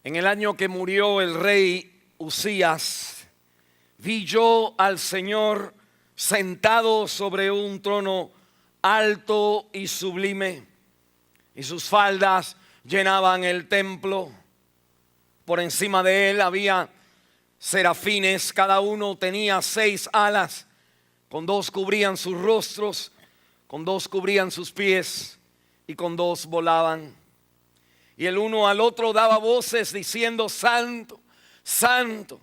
En el año que murió el rey Uzías, vi yo al Señor sentado sobre un trono alto y sublime, y sus faldas llenaban el templo. Por encima de él había serafines, cada uno tenía 6 alas, con 2 cubrían sus rostros, con 2 cubrían sus pies y con 2 volaban. Y el uno al otro daba voces diciendo: Santo, Santo,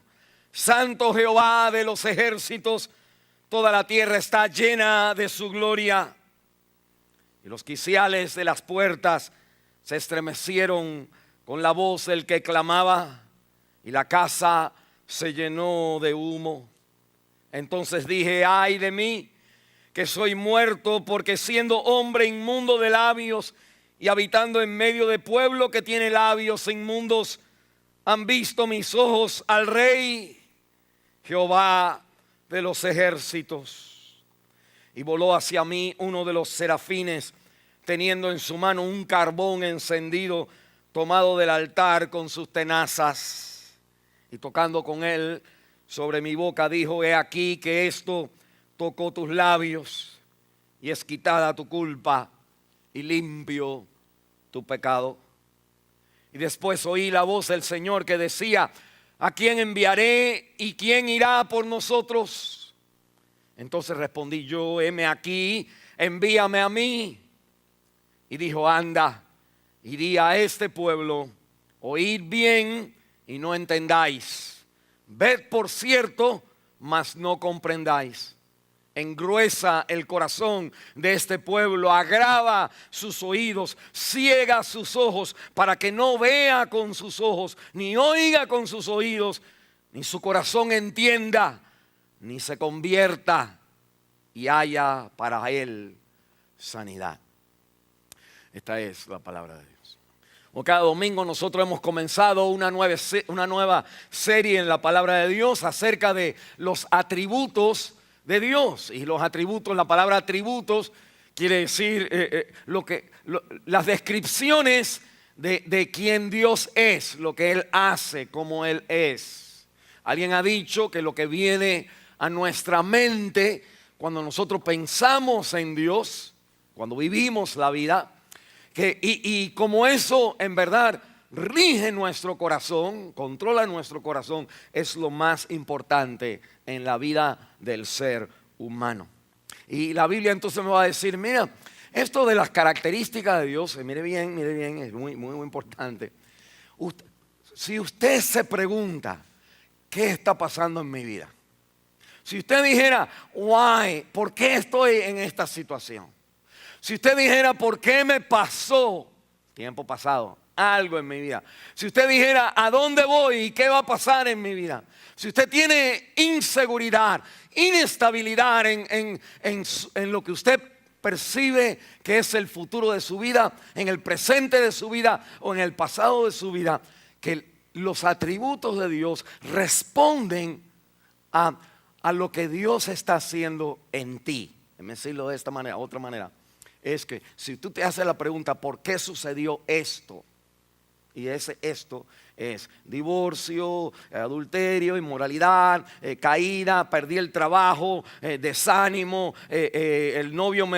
Santo Jehová de los ejércitos, toda la tierra está llena de su gloria. Y los quiciales de las puertas se estremecieron con la voz del que clamaba, y la casa se llenó de humo. Entonces dije: ay de mí, que soy muerto, porque siendo hombre inmundo de labios y habitando en medio de pueblo que tiene labios inmundos, han visto mis ojos al Rey, Jehová de los ejércitos. Y voló hacia mí uno de los serafines, teniendo en su mano un carbón encendido, tomado del altar con sus tenazas. Y tocando con él sobre mi boca, dijo: he aquí que esto tocó tus labios, y es quitada tu culpa y limpio tu pecado. Y después oí la voz del Señor que decía: ¿a quién enviaré y quién irá por nosotros? Entonces respondí yo: heme aquí, envíame a mí. Y dijo: anda y di a este pueblo: oíd bien y no entendáis, ved por cierto, mas no comprendáis. Engruesa el corazón de este pueblo, agrava sus oídos, ciega sus ojos, para que no vea con sus ojos, ni oiga con sus oídos, ni su corazón entienda, ni se convierta y haya para él sanidad. Esta es la palabra de Dios. Cada domingo nosotros hemos comenzado una nueva serie en la palabra de Dios acerca de los atributos de Dios. Y los atributos, la palabra atributos quiere decir las descripciones de quién Dios es, lo que Él hace, cómo Él es. Alguien ha dicho que lo que viene a nuestra mente cuando nosotros pensamos en Dios, cuando vivimos la vida, y como eso en verdad rige nuestro corazón, controla nuestro corazón, es lo más importante en la vida del ser humano. Y la Biblia entonces me va a decir: mira, esto de las características de Dios, mire bien, es muy importante. Si usted se pregunta: ¿qué está pasando en mi vida? Si usted dijera: why, ¿por qué estoy en esta situación? Si usted dijera: ¿por qué me pasó tiempo pasado algo en mi vida? Si usted dijera: ¿a dónde voy y qué va a pasar en mi vida? Si usted tiene inseguridad, inestabilidad en lo que usted percibe que es el futuro de su vida, en el presente de su vida o en el pasado de su vida, que los atributos de Dios responden a lo que Dios está haciendo en ti. Déjame decirlo de esta manera, otra manera. Es que si tú te haces la pregunta: ¿por qué sucedió esto? Y esto es divorcio, adulterio, inmoralidad, caída, perdí el trabajo, desánimo, el novio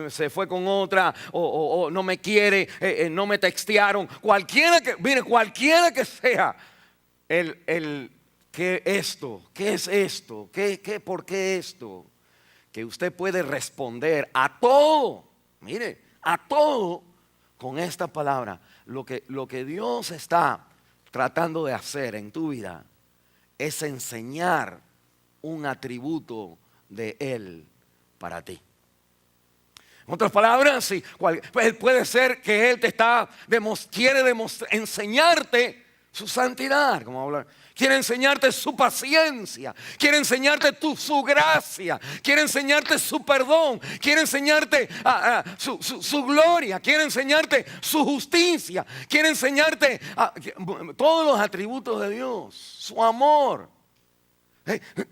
se fue con otra, o no me quiere, no me textearon. Cualquiera que sea ¿qué esto? ¿Qué es esto? ¿Por qué esto? Que usted puede responder a todo. Mire, a todo con esta palabra. Lo que Dios está tratando de hacer en tu vida es enseñar un atributo de Él para ti. En otras palabras, sí, puede ser que Él quiere enseñarte su santidad, como hablar. Quiere enseñarte su paciencia, quiere enseñarte su gracia, quiere enseñarte su perdón, quiere enseñarte su gloria, quiere enseñarte su justicia, quiere enseñarte todos los atributos de Dios, su amor.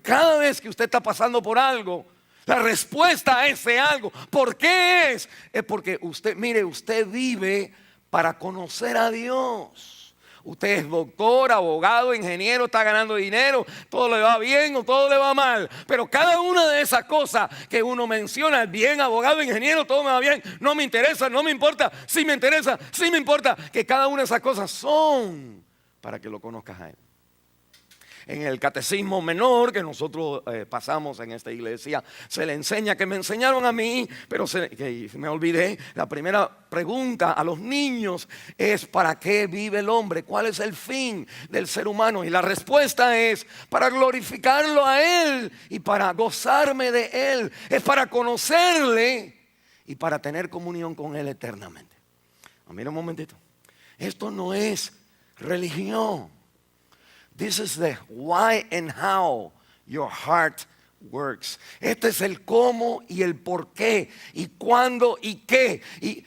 Cada vez que usted está pasando por algo, la respuesta a ese algo, ¿por qué es? Es porque usted vive para conocer a Dios. Usted es doctor, abogado, ingeniero, está ganando dinero, todo le va bien o todo le va mal. Pero cada una de esas cosas que uno menciona, bien, abogado, ingeniero, todo me va bien, no me interesa, no me importa, sí me interesa, sí me importa, que cada una de esas cosas son para que lo conozcas a Él. En el catecismo menor que nosotros pasamos en esta iglesia, se le enseña, que me enseñaron a mí, pero que me olvidé. La primera pregunta a los niños es: ¿para qué vive el hombre? ¿Cuál es el fin del ser humano? Y la respuesta es: para glorificarlo a Él y para gozarme de Él. Es para conocerle y para tener comunión con Él eternamente. Mira un momentito. Esto no es religión. This is the why and how your heart works. Este es el cómo y el por qué y cuándo y qué. Y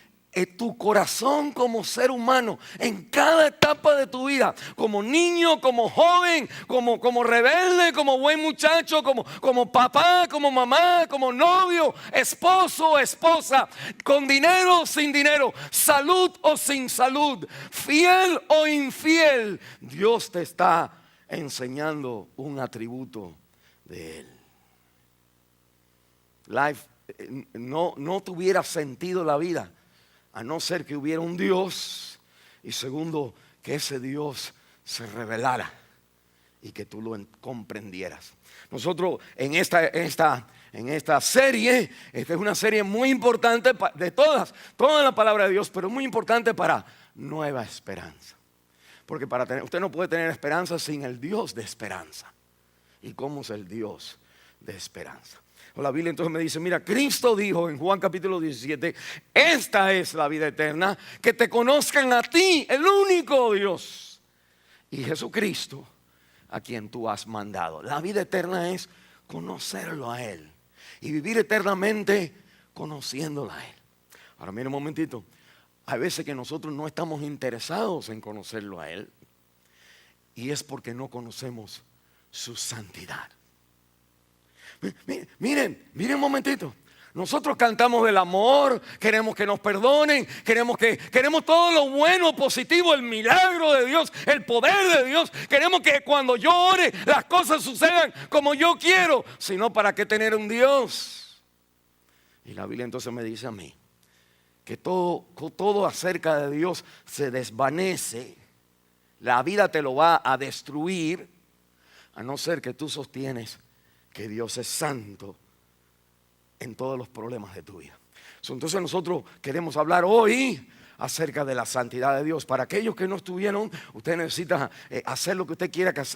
tu corazón como ser humano en cada etapa de tu vida, como niño, como joven, como rebelde, como buen muchacho, como papá, como mamá, como novio, esposo o esposa, con dinero o sin dinero, salud o sin salud, fiel o infiel, Dios te está enseñando un atributo de Él. No tuviera sentido la vida a no ser que hubiera un Dios, y segundo, que ese Dios se revelara y que tú lo comprendieras. Nosotros en esta serie, esta es una serie muy importante de toda la palabra de Dios, pero muy importante para Nueva Esperanza. Porque usted no puede tener esperanza sin el Dios de esperanza. ¿Y cómo es el Dios de esperanza? La Biblia entonces me dice: mira, Cristo dijo en Juan capítulo 17, esta es la vida eterna, que te conozcan a ti, el único Dios, y Jesucristo, a quien tú has mandado. La vida eterna es conocerlo a Él y vivir eternamente conociéndolo a Él. Ahora mira un momentito. Hay veces que nosotros no estamos interesados en conocerlo a Él, y es porque no conocemos su santidad. Miren un momentito. Nosotros cantamos del amor, queremos que nos perdonen, queremos todo lo bueno, positivo, el milagro de Dios, el poder de Dios. Queremos que cuando yo ore las cosas sucedan como yo quiero. Sino, ¿para qué tener un Dios? Y la Biblia entonces me dice a mí que todo acerca de Dios se desvanece. La vida te lo va a destruir, a no ser que tú sostienes que Dios es santo en todos los problemas de tu vida. Entonces nosotros queremos hablar hoy acerca de la santidad de Dios. Para aquellos que no estuvieron, usted necesita hacer lo que usted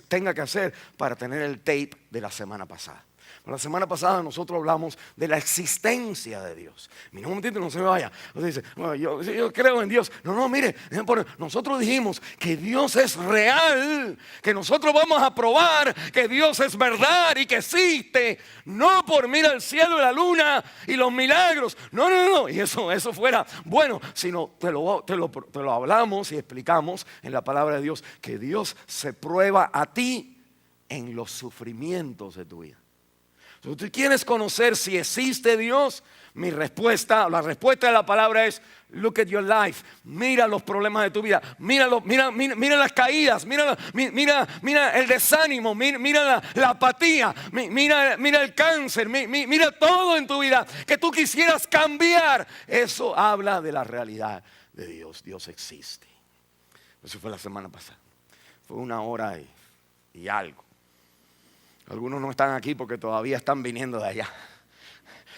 tenga que hacer para tener el tape de la semana pasada. La semana pasada nosotros hablamos de la existencia de Dios. Mira un momentito, no se me vaya. Usted dice: bueno, yo creo en Dios. No, mire, nosotros dijimos que Dios es real, que nosotros vamos a probar que Dios es verdad y que existe. No por mira el cielo y la luna y los milagros. No. Y eso fuera bueno, sino te lo hablamos y explicamos en la palabra de Dios, que Dios se prueba a ti en los sufrimientos de tu vida. Si tú quieres conocer si existe Dios, la respuesta de la palabra es: look at your life. Mira los problemas de tu vida, mira las caídas, mira el desánimo, mira la apatía, mira el cáncer, mira todo en tu vida que tú quisieras cambiar. Eso habla de la realidad de Dios. Dios existe. Eso fue la semana pasada. Fue 1 hora y algo. Algunos no están aquí porque todavía están viniendo de allá.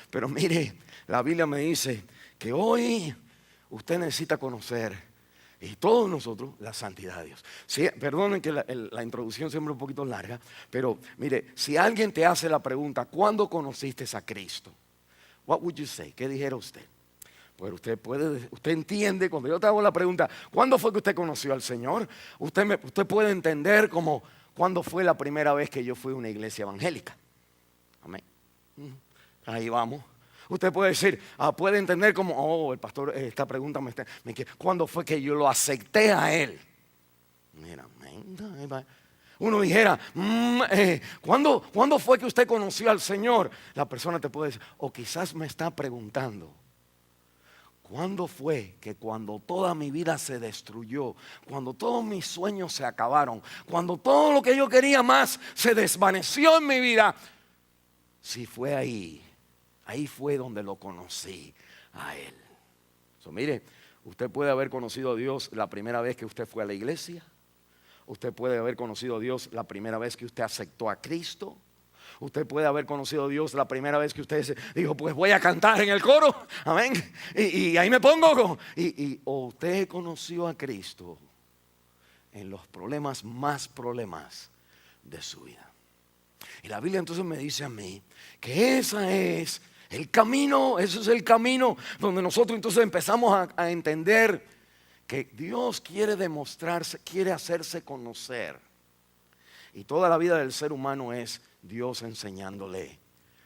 Pero mire, la Biblia me dice que hoy usted necesita conocer, y todos nosotros, la santidad de Dios. Sí, perdonen que la introducción siempre es un poquito larga, pero mire, si alguien te hace la pregunta: ¿cuándo conociste a Cristo? What would you say? ¿Qué dijera usted? Pues usted entiende, cuando yo te hago la pregunta: ¿cuándo fue que usted conoció al Señor? Usted puede entender como: ¿cuándo fue la primera vez que yo fui a una iglesia evangélica? Amén. Ahí vamos. Usted puede decir, puede entender como: el pastor, esta pregunta ¿cuándo fue que yo lo acepté a Él? Mira, uno dijera, ¿cuándo fue que usted conoció al Señor? La persona te puede decir, o quizás me está preguntando: ¿Cuándo fue que cuando toda mi vida se destruyó, cuando todos mis sueños se acabaron, cuando todo lo que yo quería más se desvaneció en mi vida? Si fue ahí fue donde lo conocí a Él. Mire, usted puede haber conocido a Dios la primera vez que usted fue a la iglesia. Usted puede haber conocido a Dios la primera vez que usted aceptó a Cristo. Usted puede haber conocido a Dios la primera vez que usted dijo, pues voy a cantar en el coro, amén, y ahí me pongo. O usted conoció a Cristo en los problemas más problemas de su vida. Y la Biblia entonces me dice a mí que ese es el camino donde nosotros entonces empezamos a entender que Dios quiere demostrarse, quiere hacerse conocer. Y toda la vida del ser humano es Dios enseñándole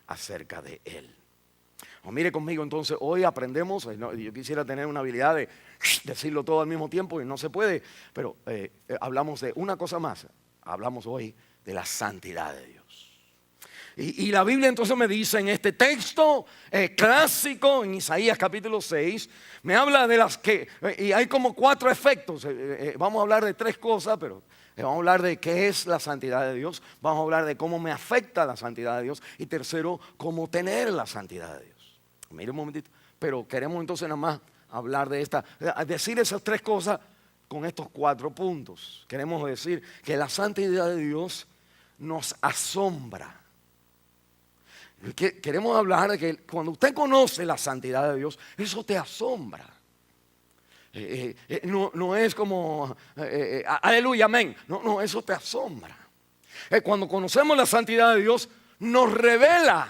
acerca de Él. Mire conmigo entonces, hoy aprendemos, yo quisiera tener una habilidad de decirlo todo al mismo tiempo y no se puede, pero hablamos de una cosa más, hablamos hoy de la santidad de Dios. Y la Biblia entonces me dice en este texto clásico, en Isaías capítulo 6, me habla de las que, y hay como 4 efectos, vamos a hablar de 3 cosas, pero vamos a hablar de qué es la santidad de Dios, vamos a hablar de cómo me afecta la santidad de Dios y tercero, cómo tener la santidad de Dios. Mire un momentito, pero queremos entonces nada más hablar de decir esas 3 cosas con estos 4 puntos. Queremos decir que la santidad de Dios nos asombra. Queremos hablar de que cuando usted conoce la santidad de Dios, eso te asombra. No es como aleluya, amén. No, eso te asombra. Cuando conocemos la santidad de Dios, nos revela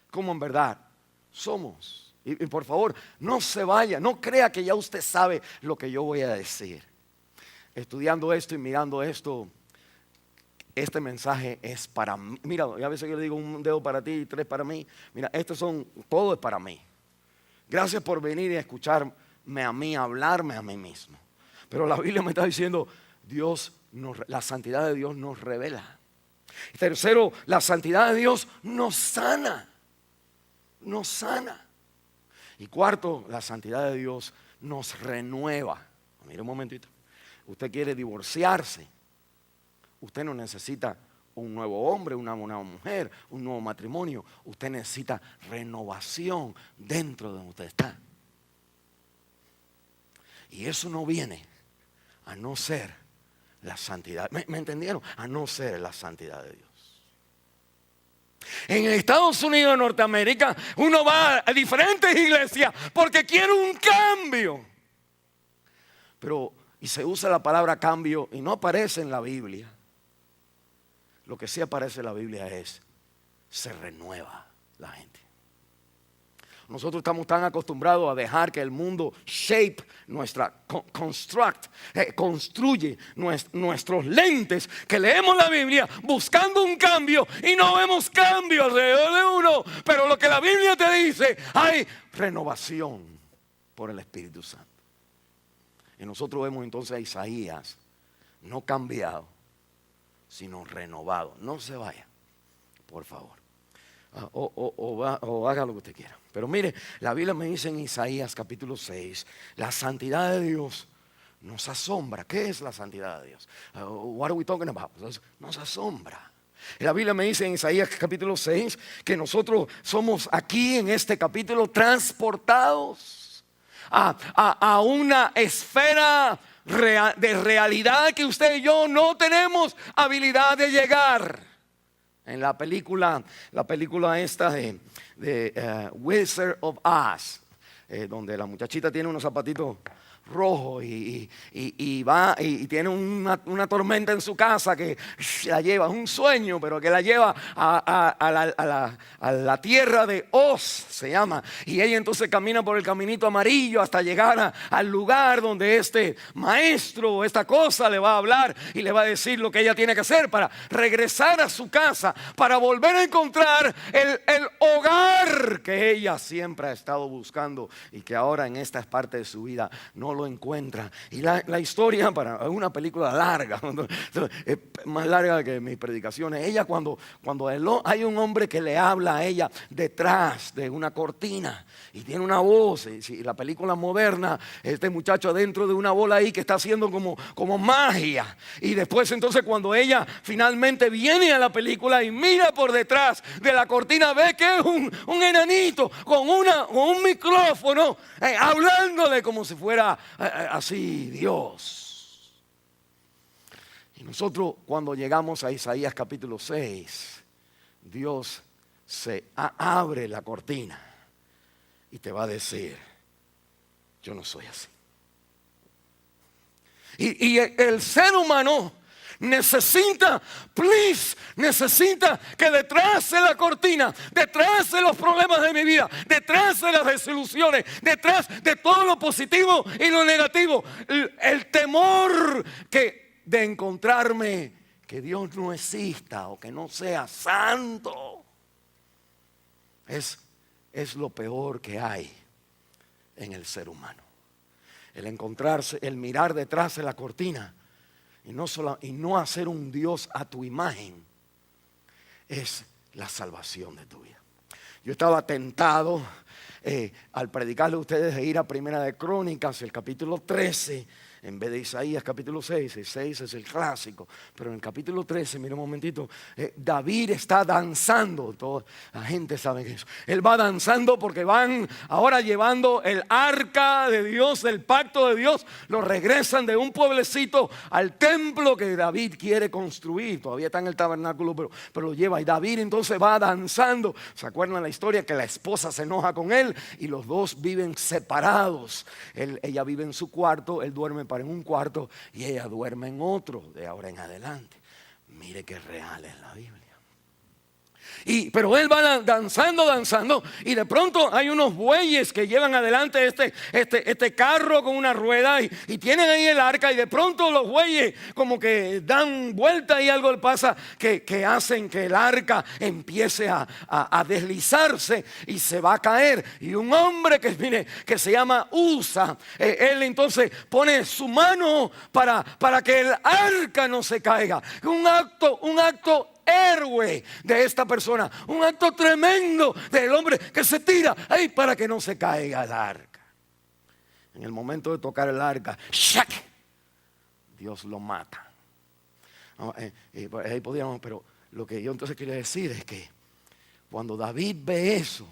cómo en verdad somos. Y por favor, no se vaya, no crea que ya usted sabe lo que yo voy a decir. Estudiando esto y mirando esto, este mensaje es para mí. Mira, a veces yo le digo un dedo para ti y 3 para mí. Mira, todo es para mí. Gracias por venir y escucharme a mí, hablarme a mí mismo. Pero la Biblia me está diciendo, la santidad de Dios nos revela. Y tercero, la santidad de Dios nos sana. Nos sana. Y cuarto, la santidad de Dios nos renueva. Mire un momentito. Usted quiere divorciarse. Usted no necesita un nuevo hombre, una nueva mujer, un nuevo matrimonio. Usted necesita renovación dentro de donde usted está. Y eso no viene a no ser la santidad. ¿Me entendieron? A no ser la santidad de Dios. En Estados Unidos de Norteamérica uno va a diferentes iglesias porque quiere un cambio. Y se usa la palabra cambio y no aparece en la Biblia. Lo que sí aparece en la Biblia es, se renueva la gente. Nosotros estamos tan acostumbrados a dejar que el mundo construye nuestros lentes, que leemos la Biblia buscando un cambio y no vemos cambio alrededor de uno. Pero lo que la Biblia te dice, hay renovación por el Espíritu Santo. Y nosotros vemos entonces a Isaías no cambiado, sino renovado. No se vaya, por favor. O haga lo que usted quiera. Pero mire, la Biblia me dice en Isaías capítulo 6, la santidad de Dios nos asombra. ¿Qué es la santidad de Dios? What are we talking about? Nos asombra. La Biblia me dice en Isaías capítulo 6 que nosotros somos aquí en este capítulo transportados a una esfera de realidad que usted y yo no tenemos habilidad de llegar. En la película esta de Wizard of Oz, donde la muchachita tiene unos zapatitos rojos y va y tiene una tormenta en su casa que la lleva, un sueño, pero que la lleva a la tierra de Oz, se llama. Y ella entonces camina por el caminito amarillo hasta llegar al lugar donde este maestro o esta cosa le va a hablar y le va a decir lo que ella tiene que hacer para regresar a su casa, para volver a encontrar el hogar que ella siempre ha estado buscando y que ahora en esta parte de su vida no lo encuentra. Y la historia, es una película larga, es más larga que mis predicaciones. Ella cuando hay un hombre que le habla a ella detrás de una cortina y tiene una voz, y la película moderna, este muchacho adentro de una bola ahí que está haciendo como magia. Y después entonces cuando ella finalmente viene a la película y mira por detrás de la cortina, ve que es un enanito con un micrófono hablándole como si fuera así Dios. Y nosotros cuando llegamos a Isaías capítulo 6, Dios abre la cortina y te va a decir: yo no soy así. Y el ser humano necesita que detrás de la cortina, detrás de los problemas de mi vida, detrás de las desilusiones, detrás de todo lo positivo y lo negativo, el temor de encontrarme que Dios no exista o que no sea santo es lo peor que hay en el ser humano. El encontrarse, el mirar detrás de la cortina y no hacer un Dios a tu imagen es la salvación de tu vida. Yo estaba tentado al predicarle a ustedes de ir a Primera de Crónicas, el capítulo 13, en vez de Isaías capítulo 6. El 6 es el clásico, pero en el capítulo 13, mira un momentito, David está danzando. Toda la gente sabe que eso. Él va danzando porque van ahora llevando el arca de Dios, el pacto de Dios. Lo regresan de un pueblecito al templo que David quiere construir. Todavía está en el tabernáculo, pero lo lleva. Y David entonces va danzando. ¿Se acuerdan la historia? Que la esposa se enoja con él y los dos viven separados. Ella vive en su cuarto, él duerme en un cuarto y ella duerme en otro de ahora en adelante. Mire qué real es la Biblia. Pero él va danzando y de pronto hay unos bueyes que llevan adelante este carro con una rueda y tienen ahí el arca, y de pronto los bueyes como que dan vuelta y algo le pasa que hacen que el arca empiece a deslizarse y se va a caer. Y un hombre que se llama Usa, él entonces pone su mano para que el arca no se caiga. Un acto héroe de esta persona, un acto tremendo del hombre que se tira ahí para que no se caiga el arca. En el momento de tocar el arca, ¡shac!, Dios lo mata. Ahí podíamos, pero lo que yo entonces quería decir es que cuando David ve eso,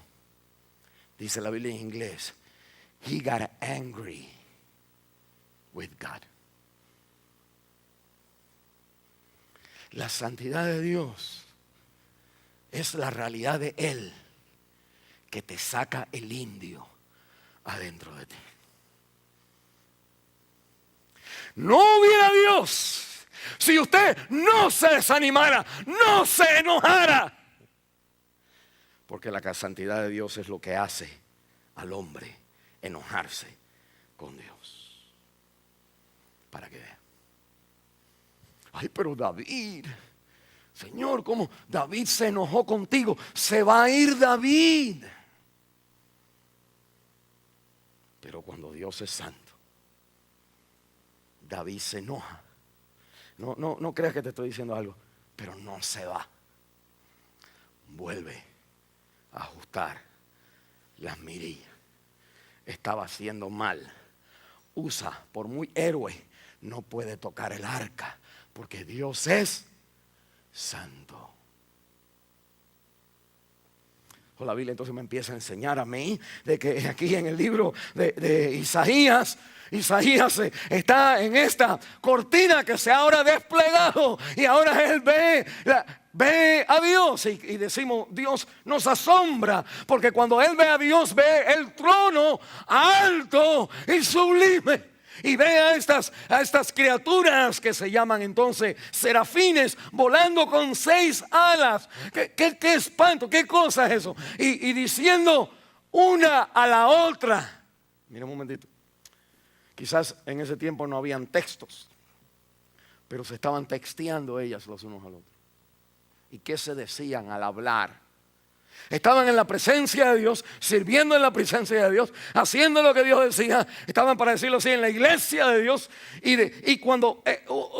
dice la Biblia en inglés, he got angry with God. La santidad de Dios es la realidad de Él que te saca el indio adentro de ti. No hubiera Dios si usted no se desanimara, no se enojara. Porque la santidad de Dios es lo que hace al hombre enojarse con Dios. Para que vea. Ay, pero David, Señor, ¿cómo David se enojó contigo? Se va a ir David. Pero cuando Dios es santo, David se enoja. No creas que te estoy diciendo algo, pero no se va. Vuelve a ajustar las mirillas. Estaba haciendo mal. Usa, por muy héroe, no puede tocar el arca, porque Dios es santo. La Biblia entonces me empieza a enseñar a mí de que aquí en el libro de Isaías está en esta cortina que se ha ahora desplegado, y ahora él ve a Dios y decimos, Dios nos asombra, porque cuando él ve a Dios, ve el trono alto y sublime. Y ve a estas criaturas que se llaman entonces serafines, volando con 6 alas. ¿Qué espanto? ¿Qué cosa es eso? Y diciendo una a la otra. Mira un momentito. Quizás en ese tiempo no habían textos, pero se estaban texteando ellas los unos al otro. ¿Y qué se decían al hablar? Estaban en la presencia de Dios, sirviendo en la presencia de Dios, haciendo lo que Dios decía. Estaban, para decirlo así, en la iglesia de Dios. Y cuando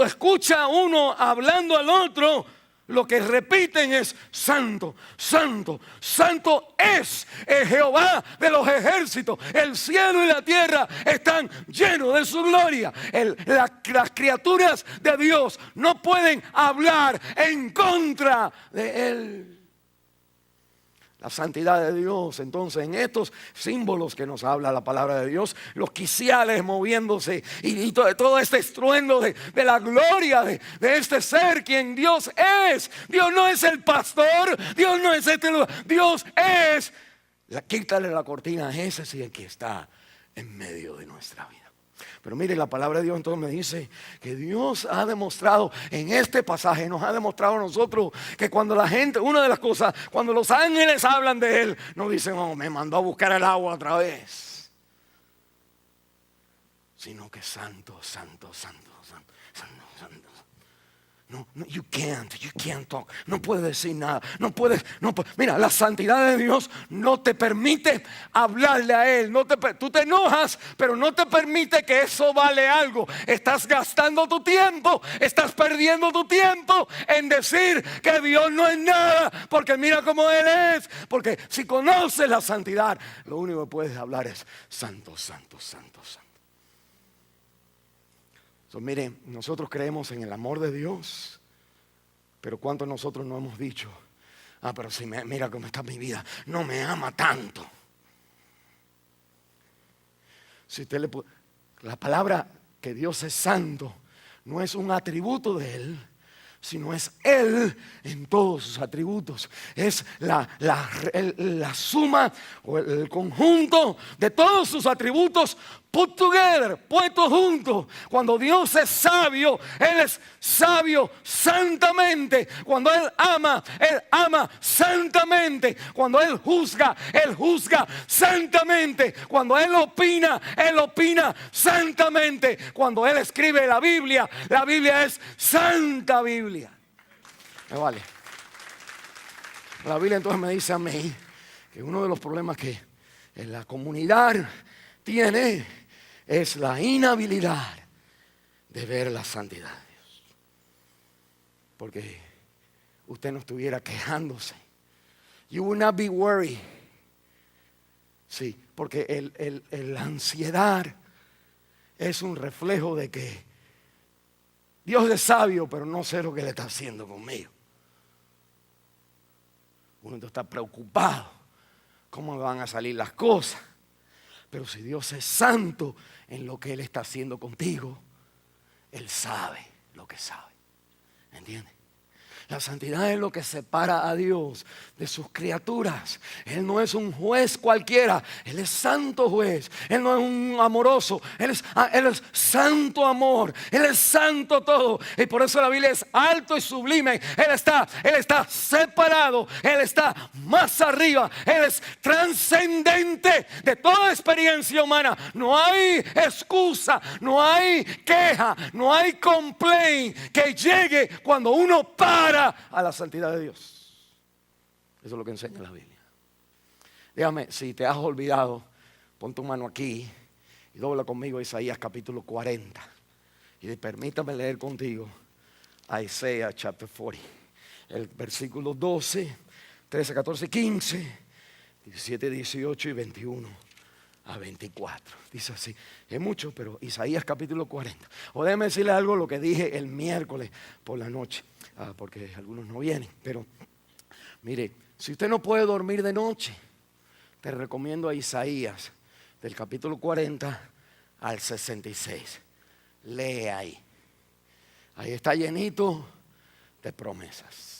escucha uno hablando al otro, lo que repiten es: santo, santo, santo es el Jehová de los ejércitos. El cielo y la tierra están llenos de su gloria. Las criaturas de Dios no pueden hablar en contra de Él. La santidad de Dios, entonces, en estos símbolos que nos habla la palabra de Dios, los quiciales moviéndose y todo este estruendo de la gloria de este ser quien Dios es. Dios no es el pastor, Dios no es este lugar, Dios es. Quítale la cortina, ese sí es el que está en medio de nuestra vida. Pero mire, la palabra de Dios entonces me dice que Dios ha demostrado en este pasaje, nos ha demostrado a nosotros que cuando la gente, una de las cosas, cuando los ángeles hablan de Él, no dicen: oh, me mandó a buscar el agua otra vez, sino que santo, santo, santo, santo, santo, santo. No, you can't talk. No puedes decir nada. Mira, la santidad de Dios no te permite hablarle a Él. Tú te enojas, pero no te permite que eso vale algo. Estás gastando tu tiempo, estás perdiendo tu tiempo en decir que Dios no es nada, porque mira cómo Él es. Porque si conoces la santidad, lo único que puedes hablar es santo, santo, santo, santo. Miren, nosotros creemos en el amor de Dios, pero ¿cuántos nosotros no hemos dicho: ah, pero si mira cómo está mi vida, no me ama tanto? Si usted la palabra que Dios es santo no es un atributo de Él, sino es Él en todos sus atributos. Es la suma o el conjunto de todos sus atributos put together, puestos juntos. Cuando Dios es sabio, Él es sabio santamente. Cuando Él ama santamente. Cuando Él juzga santamente. Cuando Él opina santamente. Cuando Él escribe la Biblia es santa Biblia. Me vale. La Biblia entonces me dice a mí que uno de los problemas que en la comunidad tiene es la inhabilidad de ver la santidad de Dios. Porque usted no estuviera quejándose. You will not be worried. Sí, porque la ansiedad es un reflejo de que Dios es sabio, pero no sé lo que le está haciendo conmigo. Uno está preocupado. ¿Cómo van a salir las cosas? Pero si Dios es santo en lo que Él está haciendo contigo, Él sabe lo que sabe. ¿Entiendes? La santidad es lo que separa a Dios de sus criaturas. Él no es un juez cualquiera. Él es santo juez. Él no es un amoroso. Él es santo amor. Él es santo todo. Y por eso la Biblia es alto y sublime. Él está separado. Él está más arriba. Él es trascendente de toda experiencia humana. No hay excusa. No hay queja. No hay complaint que llegue cuando uno para a la santidad de Dios. Eso es lo que enseña la Biblia. Dígame, si te has olvidado, pon tu mano aquí y dobla conmigo Isaías capítulo 40. Y permítame leer contigo Isaías chapter 40. El versículo 12, 13, 14, 15, 17, 18 y 21 a 24. Dice así. Es mucho, pero Isaías capítulo 40. O déjeme decirle algo, lo que dije el miércoles por la noche. Porque algunos no vienen. Pero mire, si usted no puede dormir de noche, te recomiendo a Isaías del capítulo 40 al 66. Lee ahí. Ahí está llenito de promesas.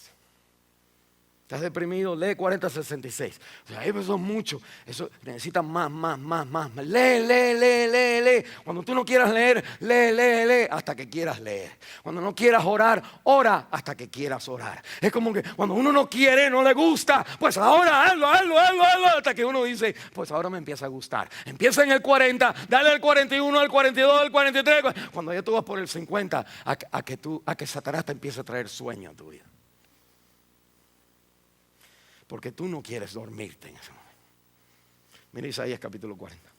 ¿Estás deprimido? Lee 40-66. O sea, eso es mucho. Eso necesita más. Lee. Cuando tú no quieras leer, lee hasta que quieras leer. Cuando no quieras orar, ora hasta que quieras orar. Es como que cuando uno no quiere, no le gusta, pues ahora hazlo, hasta que uno dice, pues ahora me empieza a gustar. Empieza en el 40, dale al 41, al 42, al 43. Cuando ya tú vas por el 50, a que Satanás te empiece a traer sueño a tu vida. porque tú no quieres dormirte en ese momento. Mira Isaías capítulo 40.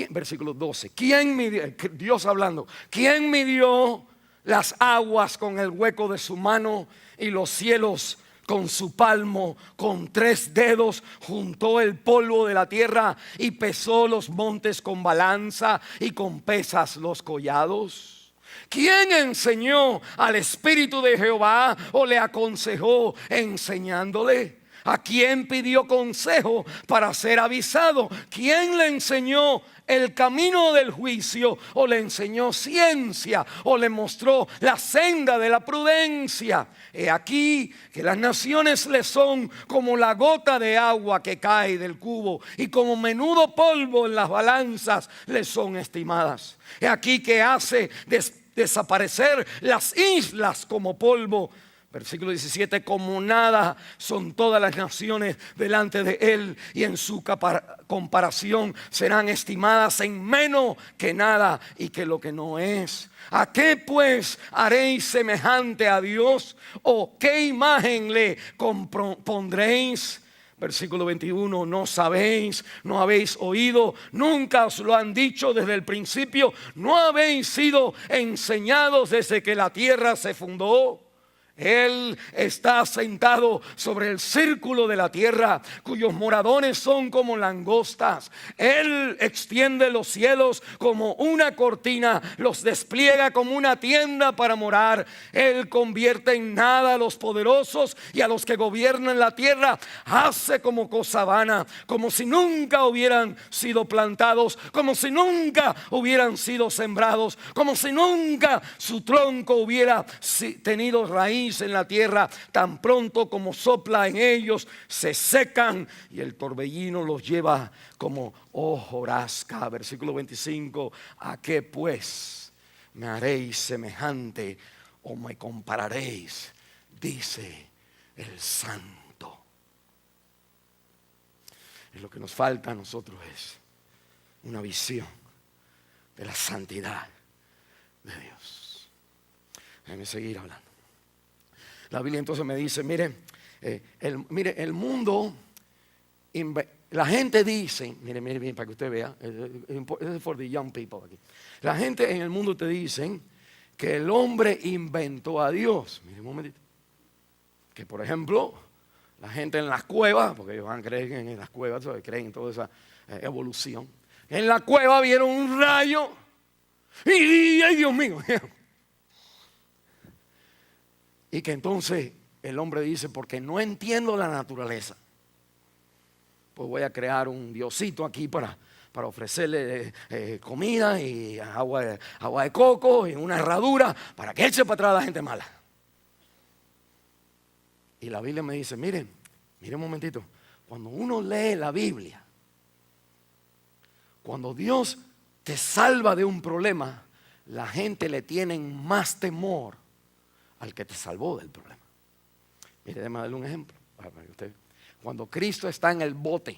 Versículo 12. ¿Quién midió? Dios hablando. ¿Quién midió las aguas con el hueco de su mano y los cielos con su palmo? Con 3 dedos juntó el polvo de la tierra y pesó los montes con balanza y con pesas los collados. ¿Quién enseñó al Espíritu de Jehová o le aconsejó enseñándole? ¿A quién pidió consejo para ser avisado? ¿Quién le enseñó el camino del juicio o le enseñó ciencia o le mostró la senda de la prudencia? He aquí que las naciones le son como la gota de agua que cae del cubo y como menudo polvo en las balanzas le son estimadas. He aquí que hace desaparecer las islas como polvo. Versículo 17, como nada son todas las naciones delante de él, y en su comparación serán estimadas en menos que nada y que lo que no es. ¿A qué pues haréis semejante a Dios? ¿O qué imagen le pondréis? Versículo 21, no sabéis, no habéis oído, nunca os lo han dicho desde el principio, no habéis sido enseñados desde que la tierra se fundó. Él está sentado sobre el círculo de la tierra, cuyos moradores son como langostas. Él extiende los cielos como una cortina, los despliega como una tienda para morar. Él convierte en nada a los poderosos y a los que gobiernan la tierra hace como cosa vana, como si nunca hubieran sido plantados, como si nunca hubieran sido sembrados, como si nunca su tronco hubiera tenido raíz en la tierra. Tan pronto como sopla en ellos se secan y el torbellino los lleva como hojarasca. Versículo 25, ¿a qué pues me haréis semejante o me compararéis? Dice el Santo. Y lo que nos falta a nosotros es una visión de la santidad de Dios. Déjenme seguir hablando. La Biblia entonces me dice, mire, el mundo, la gente dice, mire bien para que usted vea, es for the young people aquí. La gente en el mundo te dicen que el hombre inventó a Dios. Mire un momentito. Que por ejemplo, la gente en las cuevas, porque ellos van a creer en las cuevas, creen en toda esa evolución. En la cueva vieron un rayo y ¡ay, Dios mío! Y que entonces el hombre dice, porque no entiendo la naturaleza, pues voy a crear un diosito aquí para ofrecerle comida y agua de coco y una herradura para que eche para atrás a la gente mala. Y la Biblia me dice, miren un momentito, cuando uno lee la Biblia, cuando Dios te salva de un problema, la gente le tiene más temor al que te salvó del problema. Mire, déjame darle un ejemplo para que usted. Cuando Cristo está en el bote,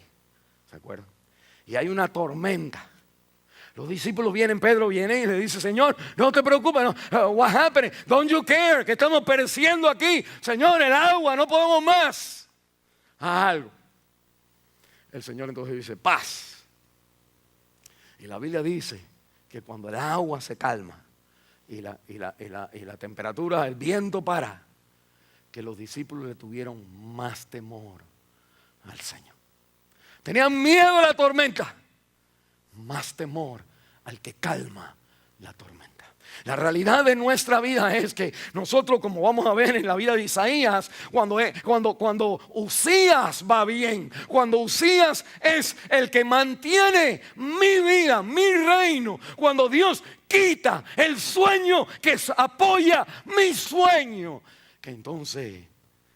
¿se acuerdan? Y hay una tormenta. Los discípulos vienen, Pedro viene y le dice, Señor, no te preocupes, no, what happened? Don't you care, que estamos pereciendo aquí. Señor, el agua, no podemos más. Haz algo. El Señor entonces dice, paz. Y la Biblia dice que cuando el agua se calma y la temperatura, el viento para, que los discípulos le tuvieron más temor al Señor. Tenían miedo a la tormenta, más temor al que calma la tormenta. La realidad de nuestra vida es que nosotros, como vamos a ver en la vida de Isaías, cuando Uzías va bien, cuando Uzías es el que mantiene mi vida, mi reino, cuando Dios quita el sueño que apoya mi sueño, que entonces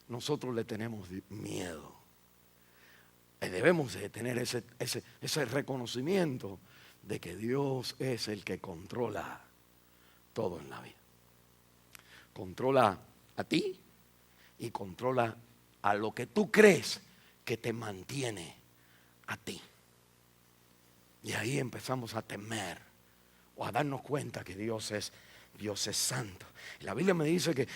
nosotros le tenemos miedo. Debemos de tener ese reconocimiento de que Dios es el que controla todo en la vida. Controla a ti y controla a lo que tú crees que te mantiene a ti. Y ahí empezamos a temer o a darnos cuenta que Dios es Dios es santo. Y la Biblia me dice que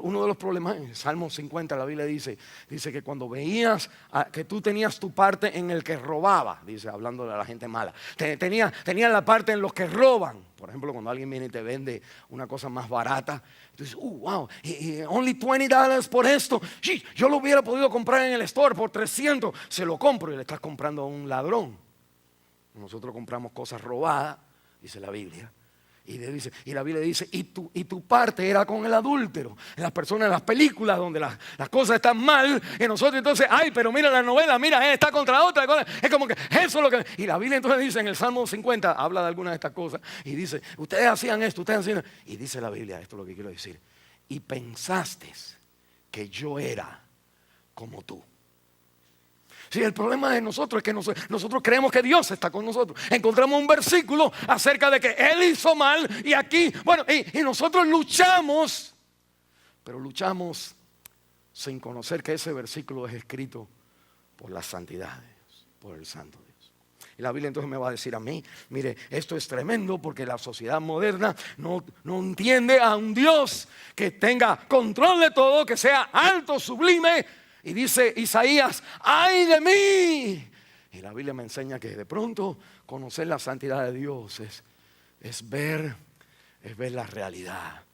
uno de los problemas, en Salmo 50 la Biblia dice que cuando veías que tú tenías tu parte en el que robaba, dice, hablando de la gente mala, tenía la parte en los que roban. Por ejemplo, cuando alguien viene y te vende una cosa más barata, tú dices, wow, only $20 por esto. Sí, yo lo hubiera podido comprar en el store por 300, se lo compro, y le estás comprando a un ladrón. Nosotros compramos cosas robadas, dice la Biblia. Y la Biblia dice, y tu parte era con el adúltero. Las personas en las películas donde las cosas están mal, y nosotros entonces, ay, pero mira la novela, mira, está contra otra cosa. Es como que eso es lo que. Y la Biblia entonces dice en el Salmo 50, habla de algunas de estas cosas, y dice, ustedes hacían esto, ustedes hacían esto. Y dice la Biblia, esto es lo que quiero decir, y pensaste que yo era como tú. Sí, el problema de nosotros es que nosotros creemos que Dios está con nosotros. Encontramos un versículo acerca de que Él hizo mal y aquí, bueno, y nosotros luchamos, pero luchamos sin conocer que ese versículo es escrito por la santidad de Dios, por el santo Dios. Y la Biblia entonces me va a decir a mí, mire, esto es tremendo porque la sociedad moderna no entiende a un Dios que tenga control de todo, que sea alto, sublime. Y dice Isaías, ¡ay de mí! Y la Biblia me enseña que de pronto conocer la santidad de Dios es ver la realidad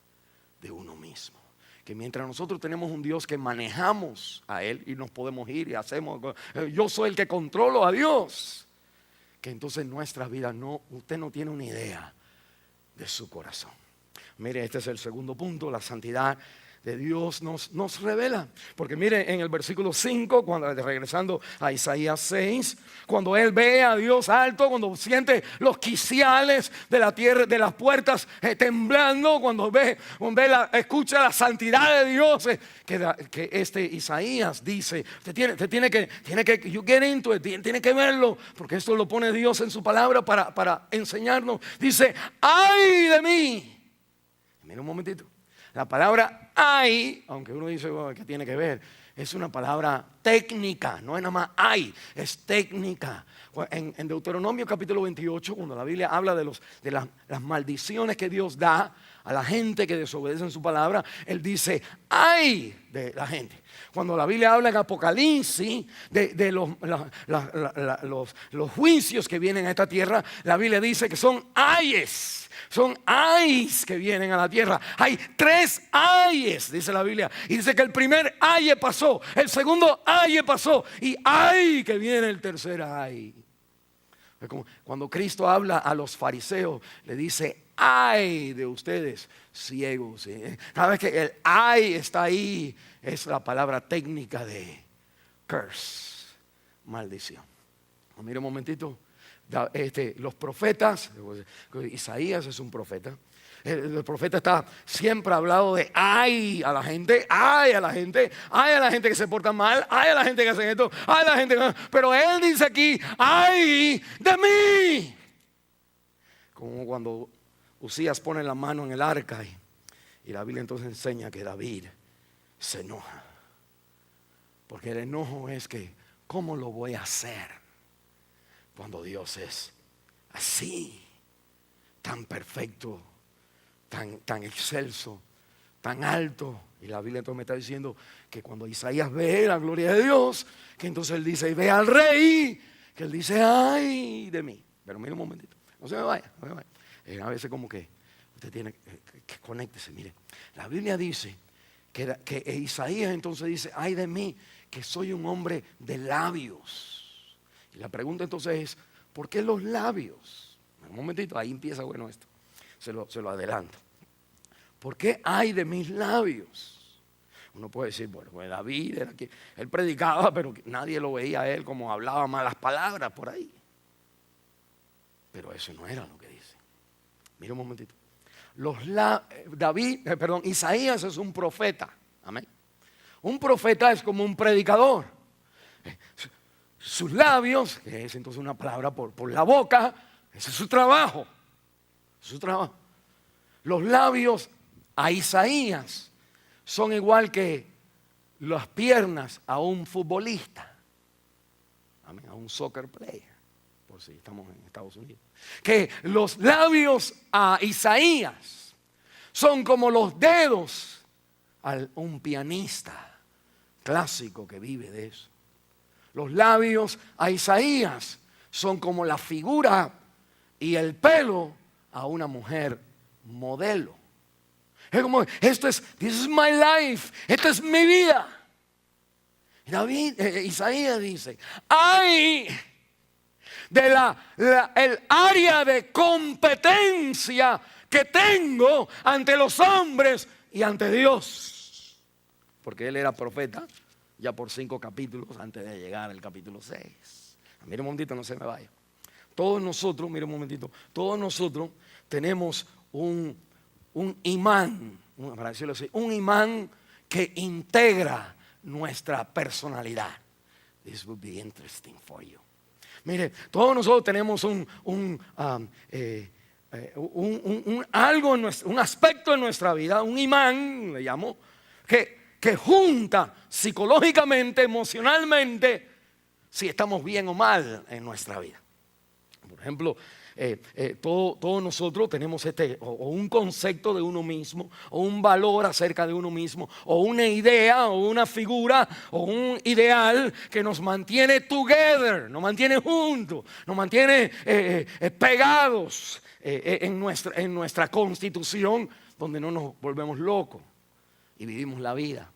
de uno mismo. Que mientras nosotros tenemos un Dios que manejamos a Él y nos podemos ir y hacemos, yo soy el que controlo a Dios. Que entonces nuestras vidas usted no tiene una idea de su corazón. Mire, este es el segundo punto, la santidad de Dios nos revela. Porque mire en el versículo 5, regresando a Isaías 6, cuando él ve a Dios alto, cuando siente los quiciales de la tierra, de las puertas temblando, cuando escucha la santidad de Dios, que este Isaías dice, usted tiene que you get into it, tiene que verlo, porque esto lo pone Dios en su palabra para enseñarnos. Dice, ¡ay de mí! Mira un momentito. La palabra ay, aunque uno dice ¿qué tiene que ver? Es una palabra técnica, no es nada más ay, es técnica. En Deuteronomio capítulo 28, cuando la Biblia habla de las maldiciones que Dios da a la gente que desobedece en su palabra, Él dice ay de la gente. Cuando la Biblia habla en Apocalipsis de los juicios que vienen a esta tierra, la Biblia dice que son ayes. Son ayes que vienen a la tierra. Hay 3 ayes, dice la Biblia. Y dice que el primer aye pasó, el segundo aye pasó, y ay que viene el tercer ay. Es como cuando Cristo habla a los fariseos, le dice ay de ustedes ciegos. Cada vez que el ay está ahí, es la palabra técnica de curse, maldición. Mira un momentito. Los profetas, Isaías es un profeta. El profeta está siempre hablado de ay a la gente, ay a la gente, ay a la gente que se porta mal, ay a la gente que hace esto, ay a la gente que... Pero él dice aquí, ay de mí. Como cuando Usías pone la mano en el arca y la Biblia entonces enseña que David se enoja. Porque el enojo es que, ¿cómo lo voy a hacer? Cuando Dios es así, tan perfecto, tan excelso, tan alto. Y la Biblia entonces me está diciendo que cuando Isaías ve la gloria de Dios, que entonces él dice, y ve al rey, que él dice, ay de mí. Pero mira un momentito, no se me vaya. A veces como que usted tiene que conéctese. Mire, la Biblia dice que Isaías entonces dice, ay de mí, que soy un hombre de labios. Y la pregunta entonces es, ¿por qué los labios? Un momentito, ahí empieza bueno esto. Se lo adelanto. ¿Por qué hay de mis labios? Uno puede decir, bueno, pues David era que él predicaba, pero nadie lo veía a él como hablaba malas palabras por ahí. Pero eso no era lo que dice. Mira un momentito. Isaías es un profeta. Amén. Un profeta es como un predicador. Sus labios, que es entonces una palabra por la boca, ese es su trabajo. Los labios a Isaías son igual que las piernas a un futbolista, a un soccer player, por si estamos en Estados Unidos. Que los labios a Isaías son como los dedos a un pianista clásico que vive de eso. Los labios a Isaías son como la figura y el pelo a una mujer modelo. Es como, this is my life, esta es mi vida. Isaías dice, ay de el área de competencia que tengo ante los hombres y ante Dios. Porque él era profeta ya por 5 capítulos antes de llegar al capítulo 6. Mire un momentito, no se me vaya. Todos nosotros, mire un momentito, todos nosotros tenemos un imán, para decirlo así, un imán que integra nuestra personalidad. This would be interesting for you. Mire, todos nosotros tenemos algo, un aspecto en nuestra vida, un imán, le llamo, que junta psicológicamente, emocionalmente, si estamos bien o mal en nuestra vida. Por ejemplo, todos nosotros tenemos o un concepto de uno mismo, o un valor acerca de uno mismo, o una idea, o una figura, o un ideal que nos mantiene together, nos mantiene juntos, nos mantiene pegados en nuestra constitución, donde no nos volvemos locos y vivimos la vida.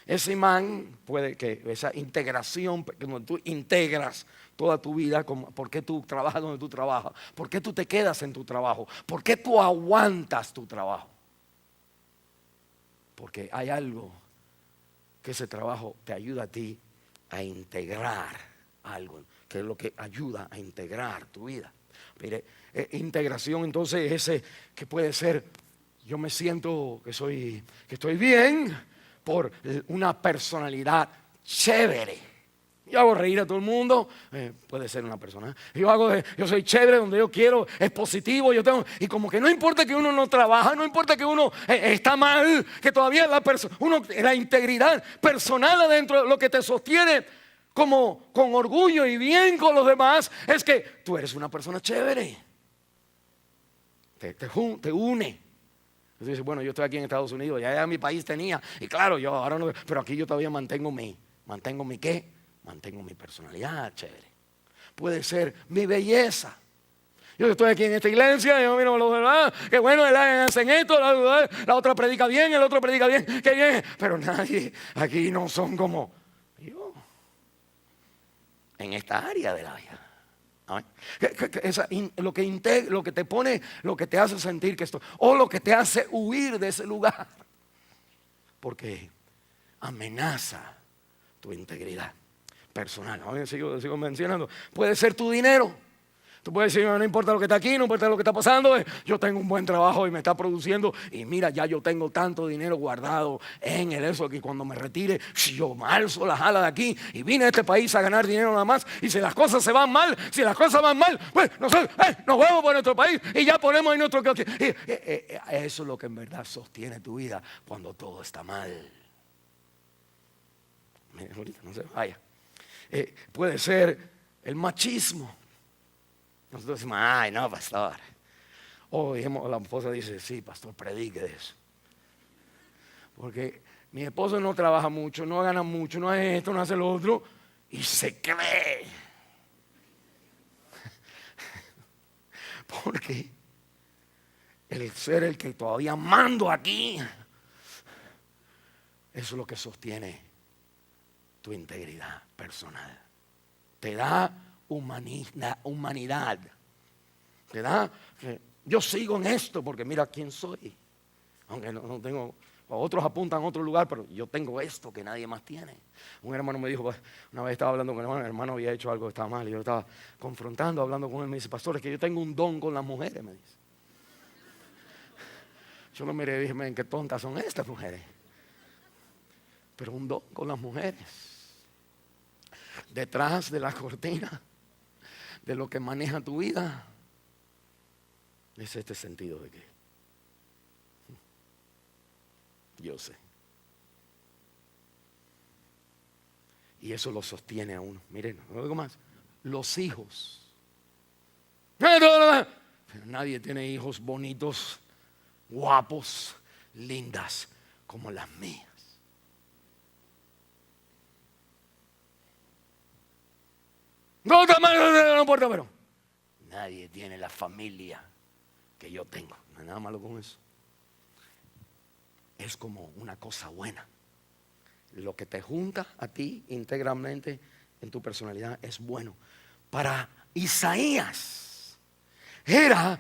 Ese imán puede que esa integración, cuando tú integras toda tu vida, ¿por qué tú trabajas donde tú trabajas? ¿Por qué tú te quedas en tu trabajo? ¿Por qué tú aguantas tu trabajo? Porque hay algo que ese trabajo te ayuda a ti a integrar algo, que es lo que ayuda a integrar tu vida. Mire, integración entonces ese que puede ser, yo me siento que estoy bien por una personalidad chévere. Yo hago reír a todo el mundo, puede ser una persona. Yo soy chévere donde yo quiero, es positivo, y como que no importa que uno no trabaja, no importa que uno está mal, que todavía la integridad personal adentro, lo que te sostiene como con orgullo y bien con los demás, es que tú eres una persona chévere. Te une. Entonces dice, bueno, yo estoy aquí en Estados Unidos, ya mi país tenía, y claro, yo ahora no, pero aquí yo todavía mantengo mi personalidad chévere. Puede ser mi belleza. Yo estoy aquí en esta iglesia, yo miro a los demás, que bueno, hacen esto, la otra predica bien, el otro predica bien, qué bien, pero nadie aquí no son como yo en esta área de la vida. Lo que te pone, lo que te hace sentir que esto, o lo que te hace huir de ese lugar, porque amenaza tu integridad personal. Sigo mencionando. Puede ser tu dinero. Tú puedes decir, no importa lo que está aquí, no importa lo que está pasando, yo tengo un buen trabajo y me está produciendo, y mira, ya yo tengo tanto dinero guardado en eso que cuando me retire, si yo alzo la jala de aquí y vine a este país a ganar dinero nada más, y si las cosas se van mal, pues nosotros nos vamos por nuestro país y ya ponemos en nuestro... Eso es lo que en verdad sostiene tu vida cuando todo está mal. Ahorita no se vaya. Puede ser el machismo. Nosotros decimos, ay no, pastor. La esposa dice, sí, pastor, predique de eso. Porque mi esposo no trabaja mucho, no gana mucho, no hace esto, no hace lo otro, y se cree. Porque el ser el que todavía mando aquí, eso es lo que sostiene tu integridad personal. Te da humanidad. Te da que yo sigo en esto porque mira quién soy. Aunque no tengo, otros apuntan a otro lugar, pero yo tengo esto que nadie más tiene. Un hermano me dijo, una vez estaba hablando con el hermano había hecho algo que estaba mal, y yo lo estaba confrontando, hablando con él. Me dice, pastor, es que yo tengo un don con las mujeres, me dice. Yo lo miré y dije, men, qué tontas son estas mujeres. Pero un don con las mujeres. Detrás de la cortina de lo que maneja tu vida es este sentido de que yo sé. Y eso lo sostiene a uno. Miren, no digo más. Los hijos. Pero nadie tiene hijos bonitos guapos, lindas como las mías. No, no importa, pero nadie tiene la familia que yo tengo. No hay nada malo con eso. Es como una cosa buena. Lo que te junta a ti íntegramente en tu personalidad es bueno. Para Isaías era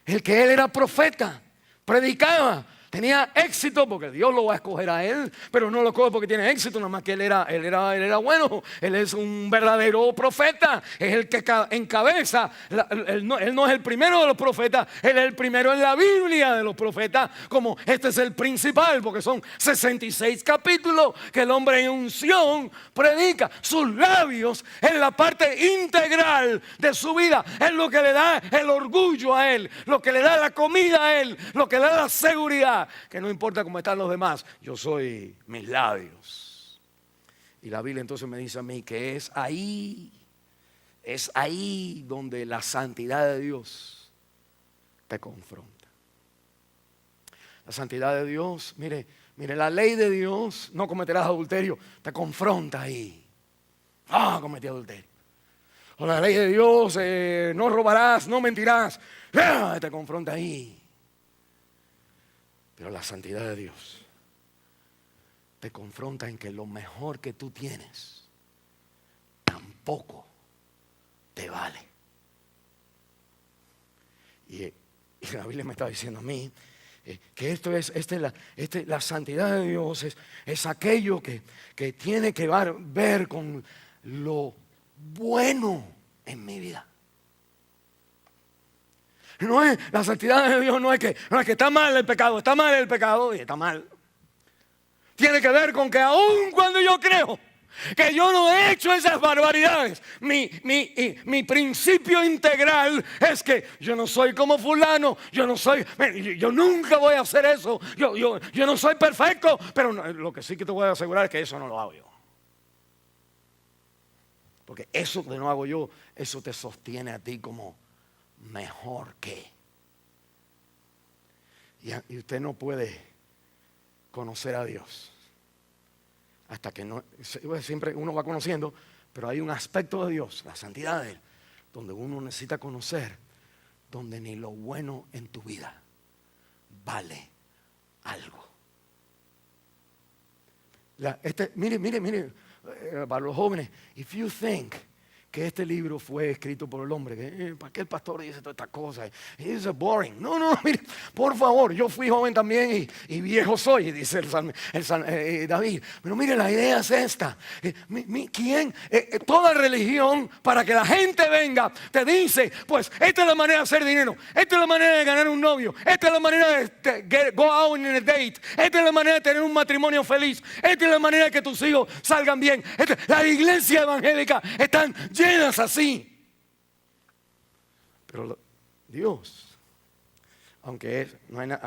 el que él era profeta, predicaba, tenía éxito porque Dios lo va a escoger a él, pero no lo coge porque tiene éxito, nada más que él era bueno. Él es un verdadero profeta, es el que encabeza. Él no es el primero de los profetas, él es el primero en la Biblia de los profetas, como este es el principal, porque son 66 capítulos que el hombre en unción predica. Sus labios en la parte integral de su vida es lo que le da el orgullo a él, lo que le da la comida a él, lo que le da la seguridad. Que no importa cómo están los demás, yo soy mis labios. Y la Biblia entonces me dice a mí que es ahí donde la santidad de Dios te confronta. La santidad de Dios, mire, la ley de Dios, no cometerás adulterio, te confronta ahí. Cometí adulterio. O la ley de Dios, no robarás, no mentirás, te confronta ahí. Pero la santidad de Dios te confronta en que lo mejor que tú tienes tampoco te vale. Y la Biblia me está diciendo a mí que la santidad de Dios es aquello que tiene que ver con lo bueno en mi vida. La santidad de Dios no es que está mal el pecado y está mal. Tiene que ver con que aun cuando yo creo que yo no he hecho esas barbaridades, mi principio integral es que yo no soy como fulano, yo nunca voy a hacer eso, yo no soy perfecto, pero lo que sí que te voy a asegurar es que eso no lo hago yo. Porque eso que no hago yo, eso te sostiene a ti como mejor que. Y usted no puede conocer a Dios hasta que no. Siempre uno va conociendo, pero hay un aspecto de Dios, la santidad de Él, donde uno necesita conocer, donde ni lo bueno en tu vida vale algo. Mire, para los jóvenes, if you think que este libro fue escrito por el hombre, ¿para qué el pastor dice todas estas cosas? It's boring. No, mire, por favor, yo fui joven también y viejo soy, dice David. Pero mire, la idea es esta. Toda religión, para que la gente venga, te dice, pues esta es la manera de hacer dinero, esta es la manera de ganar un novio, esta es la manera de go out in a date, esta es la manera de tener un matrimonio feliz, esta es la manera de que tus hijos salgan bien. La iglesia evangélica están llenas así. Pero Dios, aunque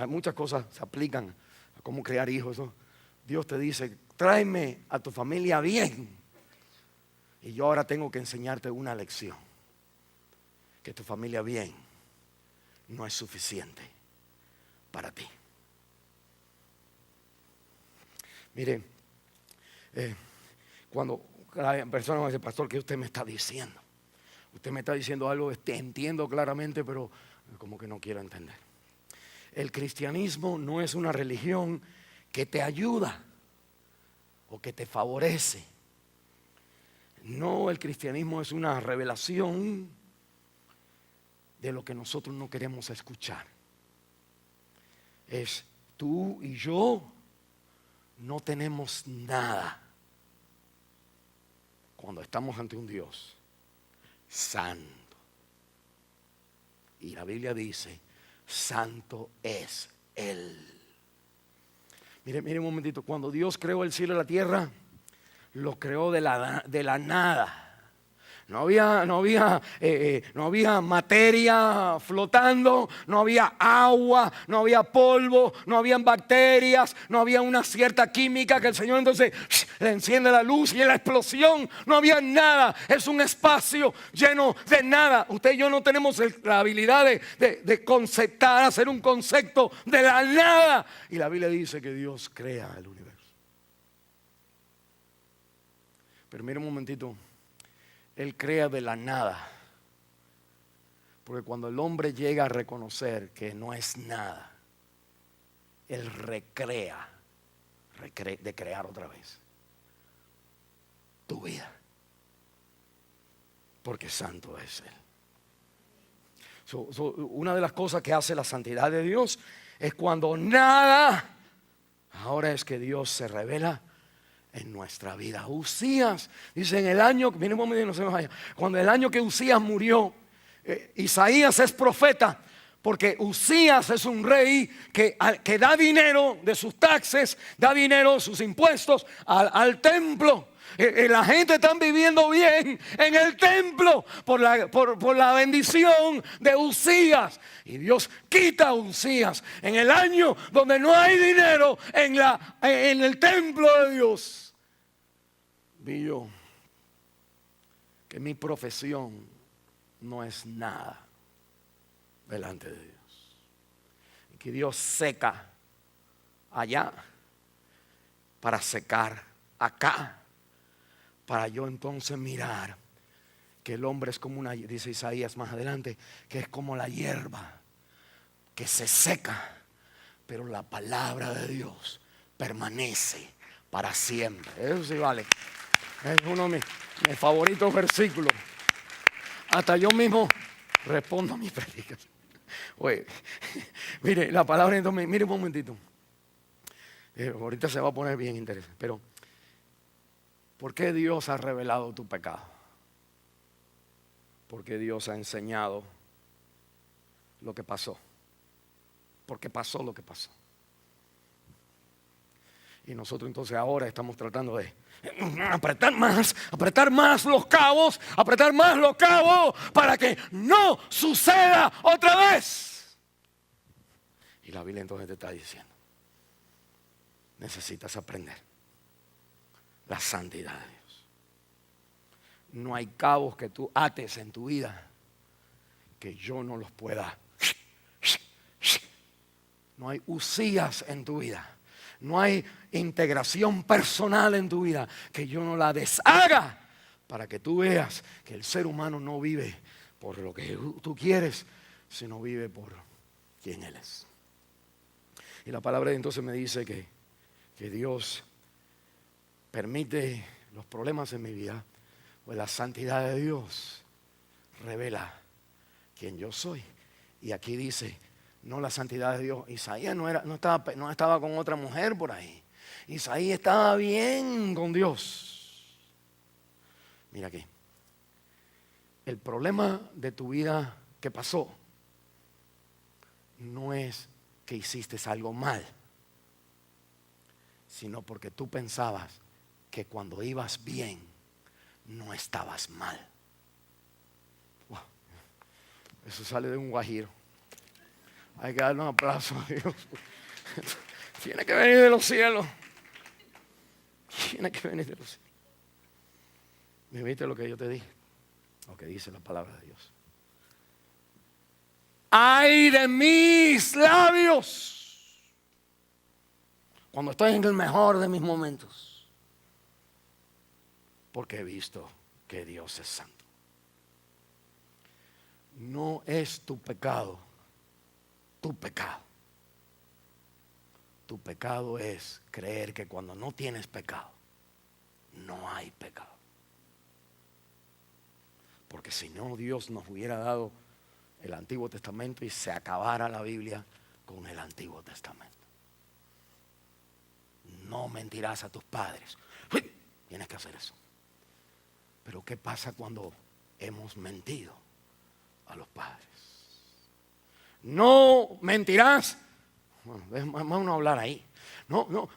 muchas cosas se aplican a cómo crear hijos, ¿no? Dios te dice, tráeme a tu familia bien. Y yo ahora tengo que enseñarte una lección. Que tu familia bien no es suficiente para ti. Mire, cuando la persona me dice, pastor, ¿qué usted me está diciendo? Usted me está diciendo algo que entiendo claramente, pero como que no quiero entender. El cristianismo no es una religión que te ayuda o que te favorece. No, el cristianismo es una revelación de lo que nosotros no queremos escuchar. Es tú y yo no tenemos nada cuando estamos ante un Dios santo. Y la Biblia dice, santo es Él. Mire un momentito, cuando Dios creó el cielo y la tierra, lo creó de la nada. no había materia flotando, no había agua, no había polvo, no habían bacterias, no había una cierta química que el Señor entonces le enciende la luz y en la explosión no había nada. Es un espacio lleno de nada. Usted y yo no tenemos la habilidad de conceptar, hacer un concepto de la nada. Y la Biblia dice que Dios crea el universo. Pero mira un momentito, Él crea de la nada. Porque cuando el hombre llega a reconocer que no es nada, Él recrea de crear otra vez tu vida. Porque santo es Él. Una de las cosas que hace la santidad de Dios es cuando nada, ahora es que Dios se revela en nuestra vida. Usías dice en el año, no se me vaya, cuando el año que Usías murió, Isaías es profeta, porque Usías es un rey que da dinero de sus taxes, da dinero de sus impuestos al templo. La gente está viviendo bien en el templo por la bendición de Usías. Y Dios quita a Usías en el año donde no hay dinero en el templo de Dios. Vi yo que mi profesión no es nada delante de Dios. Y que Dios seca allá para secar acá. Para yo entonces mirar que el hombre es como dice Isaías más adelante, que es como la hierba que se seca, pero la palabra de Dios permanece para siempre. Eso sí vale. Es uno de mis favoritos versículos. Hasta yo mismo respondo a mis predicas. Oye, mire, la palabra entonces, mire un momentito. Ahorita se va a poner bien interesante, pero ¿por qué Dios ha revelado tu pecado? Porque Dios ha enseñado lo que pasó. Porque pasó lo que pasó. Y nosotros entonces ahora estamos tratando de apretar más los cabos, para que no suceda otra vez. Y la Biblia entonces te está diciendo, necesitas aprender la santidad de Dios. No hay cabos que tú ates en tu vida que yo no los pueda. No hay Usías en tu vida. No hay integración personal en tu vida que yo no la deshaga para que tú veas que el ser humano no vive por lo que tú quieres, sino vive por quien Él es. Y la palabra entonces me dice que Dios permite los problemas en mi vida, pues la santidad de Dios revela quién yo soy. Y aquí dice, no la santidad de Dios. Isaías no estaba con otra mujer por ahí. Isaías estaba bien con Dios. Mira aquí. El problema de tu vida que pasó no es que hiciste algo mal, sino porque tú pensabas que cuando ibas bien no estabas mal. Wow. Eso sale de un guajiro. Hay que darle un aplauso a Dios. Tiene que venir de los cielos. Tiene que venir de los cielos. ¿Me viste lo que yo te dije? Lo que dice la palabra de Dios. ¡Ay de mis labios! Cuando estoy en el mejor de mis momentos. Porque he visto que Dios es santo. No es tu pecado. Tu pecado. Tu pecado es creer que cuando no tienes pecado, no hay pecado. Porque si no, Dios nos hubiera dado el Antiguo Testamento y se acabara la Biblia con el Antiguo Testamento. No mentirás a tus padres. Tienes que hacer eso. Pero ¿qué pasa cuando hemos mentido a los padres? No mentirás. Bueno, vamos a hablar ahí. No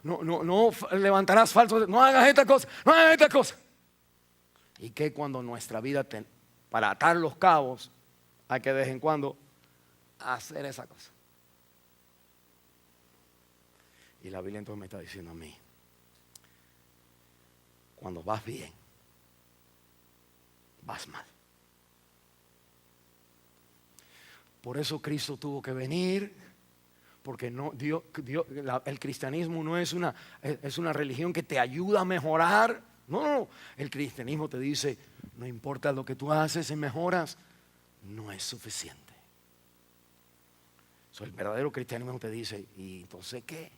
levantarás falsos. No hagas esta cosa. No hagas esta cosa. Y que cuando nuestra vida, para atar los cabos, hay que de vez en cuando hacer esa cosa. Y la Biblia entonces me está diciendo a mí, cuando vas bien, vas mal. Por eso Cristo tuvo que venir, porque el cristianismo no es una religión que te ayuda a mejorar. No, el cristianismo te dice, no importa lo que tú haces y mejoras, no es suficiente. El verdadero cristianismo te dice, ¿y entonces qué?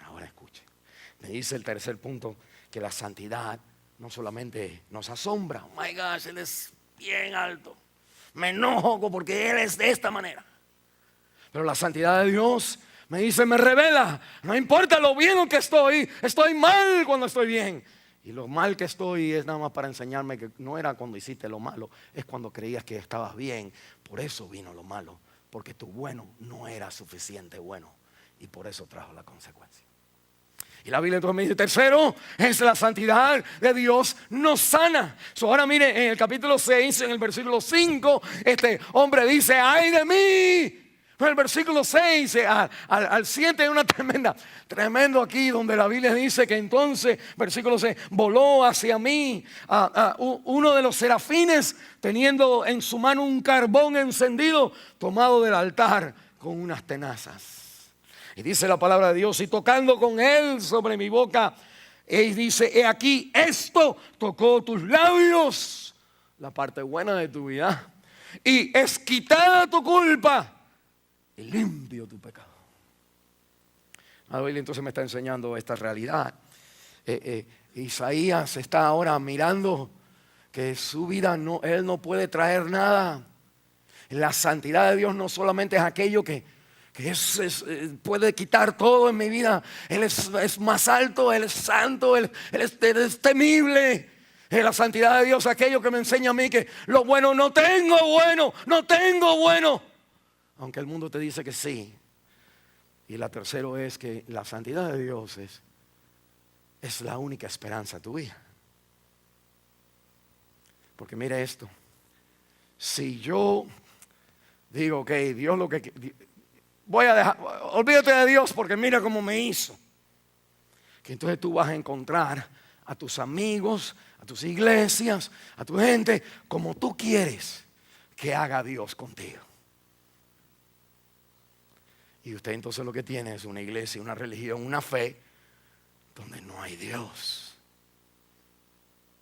Ahora escuche. Me dice el tercer punto, que la santidad no solamente nos asombra. Oh my gosh, Él es bien alto. Me enojo porque Él es de esta manera. Pero la santidad de Dios me dice, me revela. No importa lo bien que estoy mal cuando estoy bien. Y lo mal que estoy es nada más para enseñarme que no era cuando hiciste lo malo, es cuando creías que estabas bien. Por eso vino lo malo, porque tu bueno no era suficiente bueno. Y por eso trajo la consecuencia. Y la Biblia entonces me dice, tercero, es la santidad de Dios nos sana. Ahora mire, en el capítulo 6, en el versículo 5, este hombre dice, ¡ay de mí! En el versículo 6 al 7 hay una tremendo aquí donde la Biblia dice que entonces, versículo 6, voló hacia mí uno de los serafines teniendo en su mano un carbón encendido tomado del altar con unas tenazas. Y dice la palabra de Dios, y tocando con él sobre mi boca, y dice, he aquí, esto tocó tus labios, la parte buena de tu vida, y es quitada tu culpa y limpio tu pecado. La Biblia entonces me está enseñando esta realidad. Isaías está ahora mirando que su vida él no puede traer nada. La santidad de Dios no solamente es aquello que puede quitar todo en mi vida. Él es más alto, Él es santo, Él es temible. La santidad de Dios es aquello que me enseña a mí que lo bueno no tengo bueno. Aunque el mundo te dice que sí. Y la tercera es que la santidad de Dios es la única esperanza de tu vida. Porque mire esto. Si yo digo, ok, Dios lo que... voy a dejar, olvídate de Dios porque mira cómo me hizo. Que entonces tú vas a encontrar a tus amigos, a tus iglesias, a tu gente, como tú quieres que haga Dios contigo. Y usted entonces lo que tiene es una iglesia, una religión, una fe donde no hay Dios.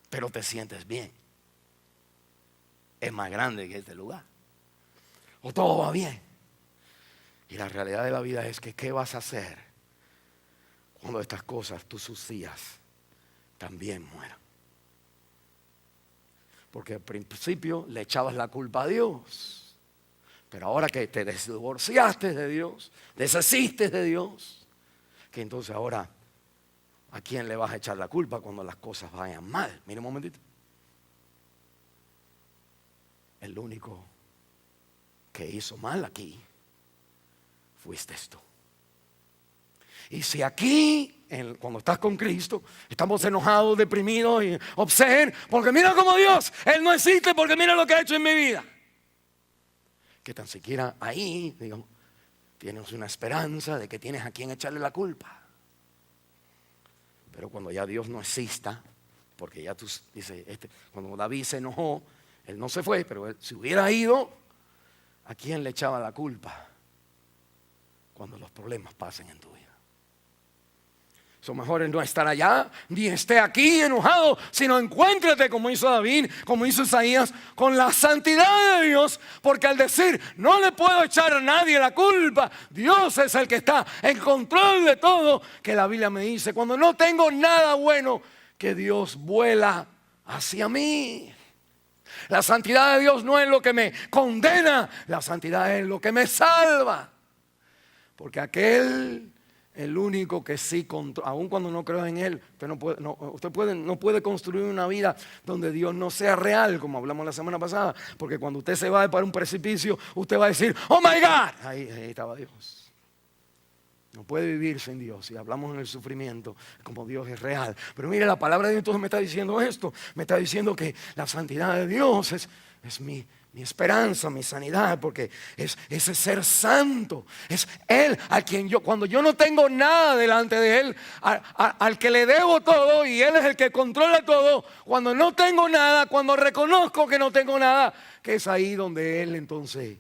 Pero te sientes bien. Es más grande que este lugar. O todo va bien. Y la realidad de la vida es que ¿qué vas a hacer cuando estas cosas, tus sucias, también mueran? Porque al principio le echabas la culpa a Dios. Pero ahora que te divorciaste de Dios, deshiciste de Dios, que entonces ahora, ¿a quién le vas a echar la culpa cuando las cosas vayan mal? Mire un momentito. El único que hizo mal aquí fuiste tú. Y si aquí, cuando estás con Cristo, estamos enojados, deprimidos y obseden, porque mira como Dios, Él no existe porque mira lo que ha hecho en mi vida. Que tan siquiera ahí, digamos, tienes una esperanza de que tienes a quien echarle la culpa. Pero cuando ya Dios no exista, porque ya tú dices, cuando David se enojó, él no se fue, pero él, si hubiera ido, ¿a quién le echaba la culpa cuando los problemas pasen en tu vida? Eso mejor es no estar allá, ni esté aquí enojado, sino encuéntrate como hizo David, como hizo Isaías, con la santidad de Dios, porque al decir, no le puedo echar a nadie la culpa, Dios es el que está en control de todo, que la Biblia me dice, cuando no tengo nada bueno, que Dios vuela hacia mí. La santidad de Dios no es lo que me condena, la santidad es lo que me salva, porque el único que sí, aun cuando no creo en Él, usted no puede construir una vida donde Dios no sea real, como hablamos la semana pasada, porque cuando usted se va para un precipicio, usted va a decir, oh my God, ahí estaba Dios. No puede vivir sin Dios. Si hablamos en el sufrimiento, como Dios es real. Pero mire, la palabra de Dios entonces me está diciendo esto. Me está diciendo que la santidad de Dios es mi esperanza, mi sanidad. Porque es ese ser santo. Es Él a quien cuando yo no tengo nada delante de Él, al que le debo todo y Él es el que controla todo. Cuando no tengo nada, cuando reconozco que no tengo nada, que es ahí donde Él entonces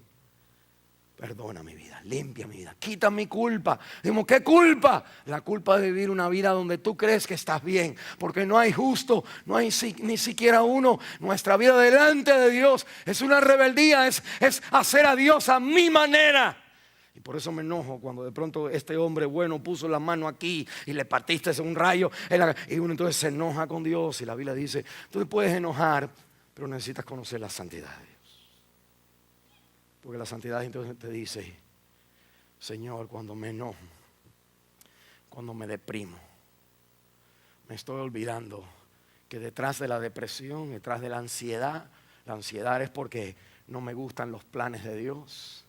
perdona mi vida, limpia mi vida, quita mi culpa. Digo, ¿qué culpa? La culpa de vivir una vida donde tú crees que estás bien, porque no hay justo, no hay ni siquiera uno. Nuestra vida delante de Dios es una rebeldía, es hacer a Dios a mi manera. Y por eso me enojo cuando de pronto este hombre bueno puso la mano aquí y le partiste un rayo. Y uno entonces se enoja con Dios y la Biblia dice, tú te puedes enojar, pero necesitas conocer la santidad de Dios. Porque la santidad entonces te dice, Señor, cuando me enojo, cuando me deprimo, me estoy olvidando que detrás de la depresión, detrás de la ansiedad es porque no me gustan los planes de Dios.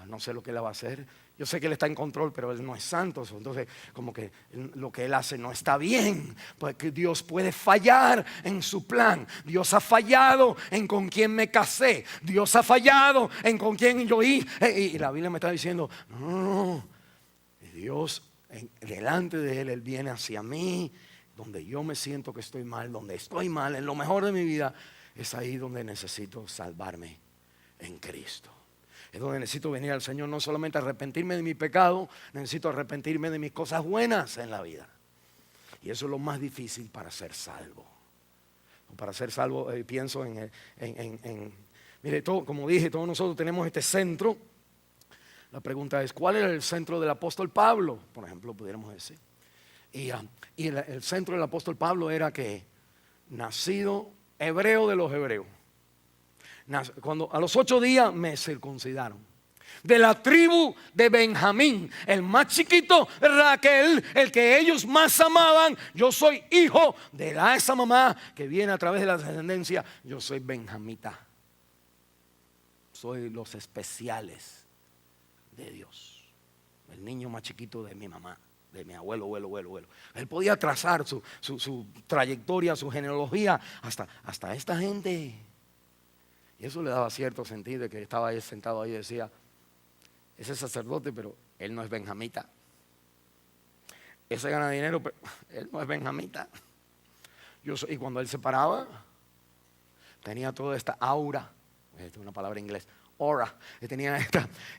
No sé lo que Él va a hacer. Yo sé que Él está en control, pero Él no es santo. Entonces, como que lo que Él hace no está bien. Porque Dios puede fallar en su plan. Dios ha fallado en con quién me casé. Dios ha fallado en con quién yo hice. Y la Biblia me está diciendo, no. Dios, delante de Él viene hacia mí. Donde yo me siento que estoy mal, donde estoy mal, en lo mejor de mi vida. Es ahí donde necesito salvarme en Cristo. Es donde necesito venir al Señor, no solamente arrepentirme de mi pecado, necesito arrepentirme de mis cosas buenas en la vida. Y eso es lo más difícil para ser salvo. Para ser salvo pienso mire, como dije, todos nosotros tenemos este centro. La pregunta es, ¿cuál era el centro del apóstol Pablo? Por ejemplo, pudiéramos decir. Y el centro del apóstol Pablo era que nacido hebreo de los hebreos. Cuando a los 8 días me circuncidaron. De la tribu de Benjamín, el más chiquito de Raquel, el que ellos más amaban. Yo soy hijo de esa mamá que viene a través de la descendencia. Yo soy benjamita. Soy los especiales de Dios. El niño más chiquito de mi mamá, de mi abuelo. Él podía trazar su trayectoria, su genealogía hasta esta gente. Y eso le daba cierto sentido de que estaba ahí sentado ahí y decía, ese sacerdote, pero él no es benjamita. Ese gana dinero, pero él no es benjamita. Y cuando él se paraba, tenía toda esta aura, esta es una palabra en inglés, aura, tenía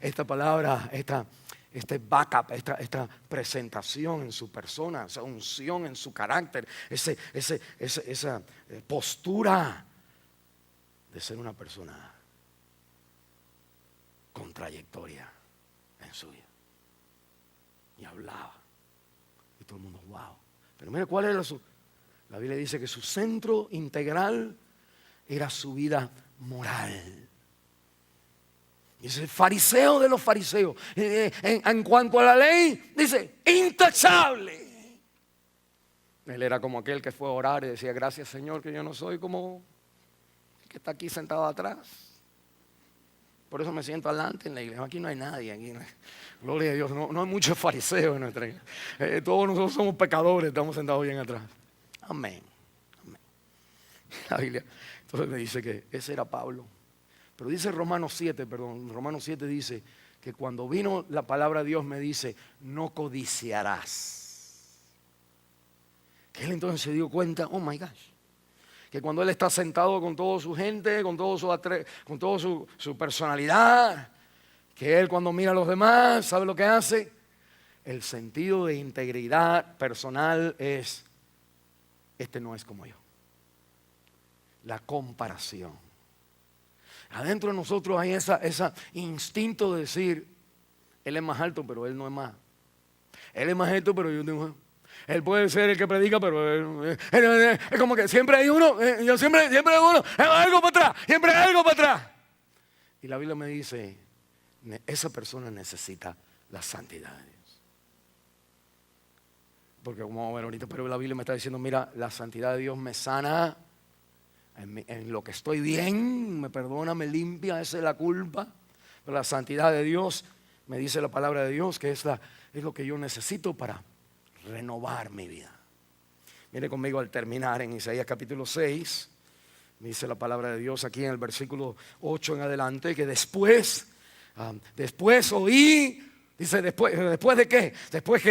esta palabra, este backup, esta presentación en su persona, esa unción en su carácter, esa postura de ser una persona con trayectoria en su vida. Y hablaba. Y todo el mundo, wow. Pero mire cuál era la Biblia dice que su centro integral era su vida moral. Y es el fariseo de los fariseos. En cuanto a la ley, dice, intachable. Él era como aquel que fue a orar y decía, gracias Señor que yo no soy como que está aquí sentado atrás. Por eso me siento adelante en la iglesia. Aquí no hay nadie. Gloria a Dios. No hay muchos fariseos en nuestra iglesia. Todos nosotros somos pecadores. Estamos sentados bien atrás. Amén. La Biblia entonces me dice que ese era Pablo. Pero dice Romanos 7 dice que cuando vino la palabra de Dios me dice, no codiciarás. Que él entonces se dio cuenta, oh my gosh. Que cuando él está sentado con toda su gente, con toda su personalidad, que él cuando mira a los demás, ¿sabe lo que hace? El sentido de integridad personal es, este no es como yo. La comparación. Adentro de nosotros hay ese instinto de decir, él es más alto, pero él no es más. Él es más alto, pero yo tengo más. Él puede ser el que predica, pero es como que siempre hay uno, yo siempre hay uno, algo para atrás, siempre hay algo para atrás. Y la Biblia me dice, esa persona necesita la santidad de Dios. Porque como vamos a ver ahorita, pero la Biblia me está diciendo, mira, la santidad de Dios me sana, en lo que estoy bien, me perdona, me limpia, esa es la culpa. Pero la santidad de Dios, me dice la palabra de Dios, que es es lo que yo necesito para renovar mi vida. Mire conmigo al terminar en Isaías capítulo 6. Dice la palabra de Dios aquí en el versículo 8 en adelante, que después oí. Dice, ¿después de qué? Después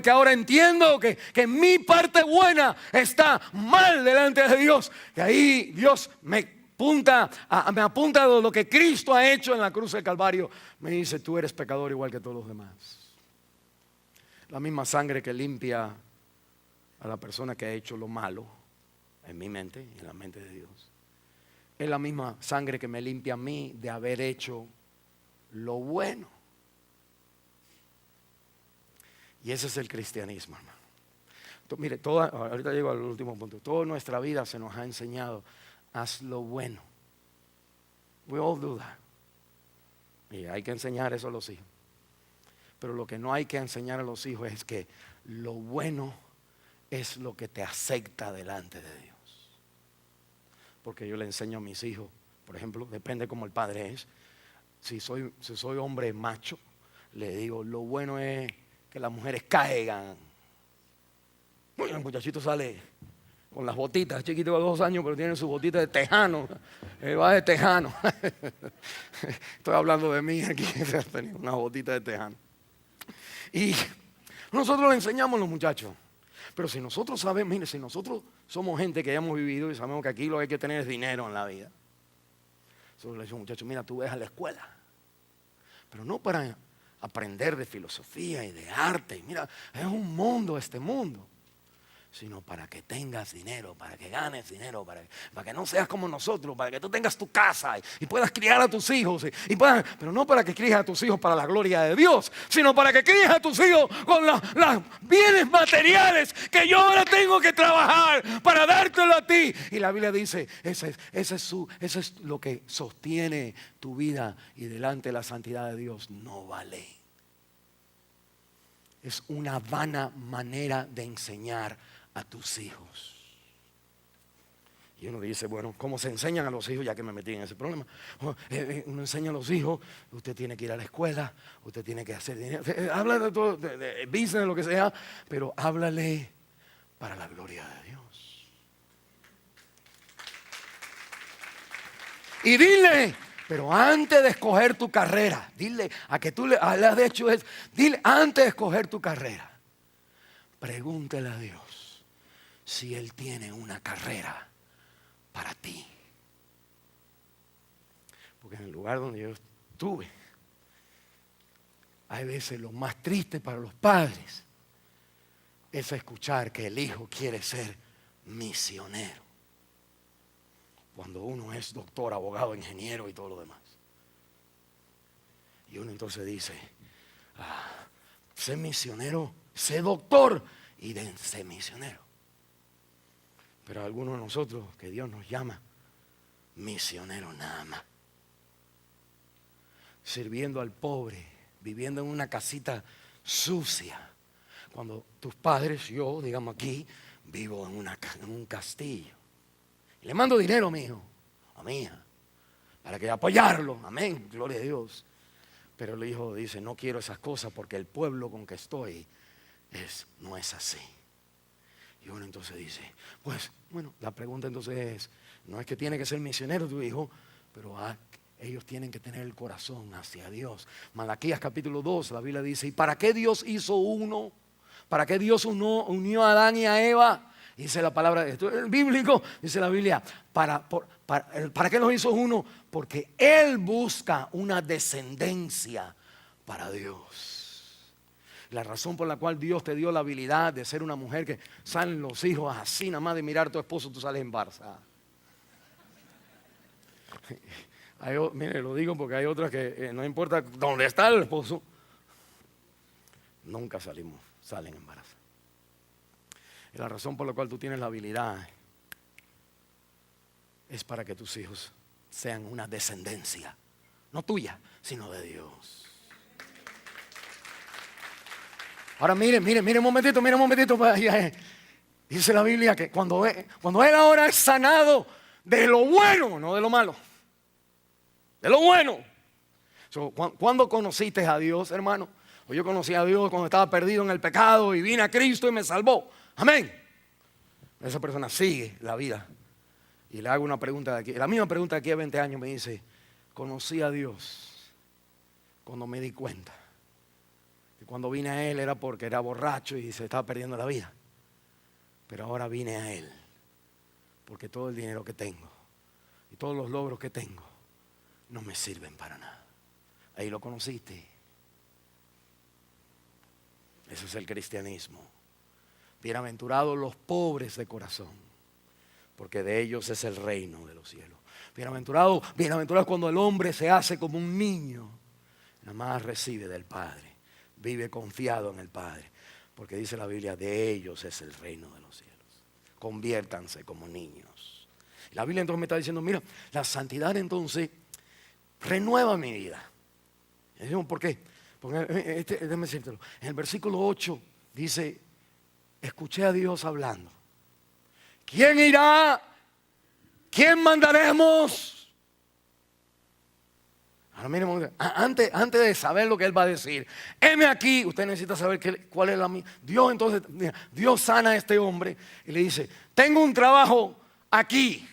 que ahora entiendo que mi parte buena está mal delante de Dios. Que ahí Dios me apunta a lo que Cristo ha hecho en la cruz del Calvario. Me dice, tú eres pecador igual que todos los demás. La misma sangre que limpia a la persona que ha hecho lo malo en mi mente y en la mente de Dios, es la misma sangre que me limpia a mí de haber hecho lo bueno. Y ese es el cristianismo, hermano. Mire, ahorita llego al último punto. Toda nuestra vida se nos ha enseñado, haz lo bueno. We all do that. Y hay que enseñar eso a los hijos. Pero lo que no hay que enseñar a los hijos es que lo bueno es lo que te acepta delante de Dios. Porque yo le enseño a mis hijos, por ejemplo, depende cómo el padre es. Si soy hombre macho, le digo, lo bueno es que las mujeres caigan. El muchachito sale con las botitas, chiquito de 2 años, pero tiene sus botitas de tejano. Él va de tejano. Estoy hablando de mí aquí, tenía unas botitas de tejano. Y nosotros le enseñamos a los muchachos. Pero si nosotros sabemos, mire, si nosotros somos gente que ya hemos vivido y sabemos que aquí lo que hay que tener es dinero en la vida. Nosotros le decimos, muchachos, mira, tú ves a la escuela, pero no para aprender de filosofía y de arte. Mira, es un mundo este mundo. Sino para que tengas dinero, para que ganes dinero, para que no seas como nosotros, para que tú tengas tu casa y puedas criar a tus hijos. Pero no para que críes a tus hijos para la gloria de Dios, sino para que críes a tus hijos con los bienes materiales que yo ahora tengo que trabajar para dártelo a ti. Y la Biblia dice, ese es lo que sostiene tu vida, y delante de la santidad de Dios no vale. Es una vana manera de enseñar a tus hijos. Y uno dice, bueno, ¿cómo se enseñan a los hijos? Ya que me metí en ese problema. Uno enseña a los hijos, usted tiene que ir a la escuela, usted tiene que hacer dinero. Habla de todo, de business, lo que sea, pero háblale para la gloria de Dios. Y dile, pero antes de escoger tu carrera, dile a que tú le has hecho eso, dile antes de escoger tu carrera, pregúntale a Dios si Él tiene una carrera para ti. Porque en el lugar donde yo estuve, hay veces lo más triste para los padres es escuchar que el hijo quiere ser misionero, cuando uno es doctor, abogado, ingeniero y todo lo demás. Y uno entonces dice, sé misionero, sé doctor y sé misionero. Pero algunos de nosotros, que Dios nos llama misioneros nada más, sirviendo al pobre, viviendo en una casita sucia, cuando tus padres, yo, digamos aquí, vivo en un castillo. Y le mando dinero a mi hijo, a mi hija, para que apoyarlo, amén, gloria a Dios. Pero el hijo dice, no quiero esas cosas porque el pueblo con que estoy no es así. Y uno entonces dice, pues, bueno, la pregunta entonces es, no es que tiene que ser misionero tu hijo, pero ellos tienen que tener el corazón hacia Dios. Malaquías capítulo 2, la Biblia dice, ¿y para qué Dios hizo uno? ¿Para qué Dios unió a Adán y a Eva? Dice la palabra, esto es bíblico, dice la Biblia, ¿para qué los hizo uno? Porque Él busca una descendencia para Dios. La razón por la cual Dios te dio la habilidad de ser una mujer que salen los hijos así, nada más de mirar a tu esposo, tú sales embarazada. Mire, lo digo porque hay otras que no importa dónde está el esposo, nunca salen embarazadas. Y la razón por la cual tú tienes la habilidad es para que tus hijos sean una descendencia, no tuya, sino de Dios. Ahora mire un momentito. Dice la Biblia que cuando él ahora es sanado de lo bueno, no de lo malo, de lo bueno. ¿Cuándo conociste a Dios, hermano? O yo conocí a Dios cuando estaba perdido en el pecado y vine a Cristo y me salvó. Amén. Esa persona sigue la vida. Y le hago una pregunta de aquí. La misma pregunta de aquí a 20 años me dice, conocí a Dios cuando me di cuenta. Y cuando vine a Él era porque era borracho y se estaba perdiendo la vida. Pero ahora vine a Él porque todo el dinero que tengo y todos los logros que tengo no me sirven para nada. Ahí lo conociste. Eso es el cristianismo. Bienaventurados los pobres de corazón, porque de ellos es el reino de los cielos. Bienaventurados cuando el hombre se hace como un niño, nada más recibe del Padre, vive confiado en el Padre, porque dice la Biblia, de ellos es el reino de los cielos. Conviértanse como niños. La Biblia entonces me está diciendo, mira, la santidad entonces renueva mi vida. Y decimos, ¿por qué? Porque déjame decírtelo. En el versículo 8 dice, escuché a Dios hablando. ¿Quién irá? ¿Quién mandaremos? Ahora miren, antes de saber lo que Él va a decir, heme aquí, usted necesita saber cuál es la mía. Dios entonces, Dios sana a este hombre y le dice, tengo un trabajo aquí.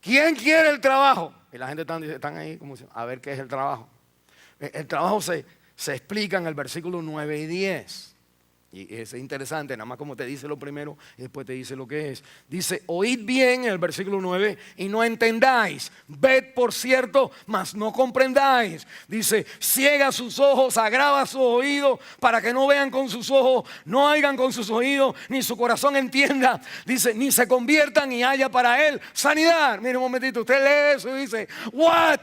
¿Quién quiere el trabajo? Y la gente están ahí como diciendo, a ver qué es el trabajo. El trabajo se explica en el versículo 9 y 10. Y es interesante, nada más como te dice lo primero y después te dice lo que es. Dice, oíd bien en el versículo 9 y no entendáis. Ved por cierto, mas no comprendáis. Dice, ciega sus ojos, agrava sus oídos para que no vean con sus ojos, no oigan con sus oídos, ni su corazón entienda. Dice, ni se conviertan y haya para él sanidad. Mire un momentito, usted lee eso y dice, what?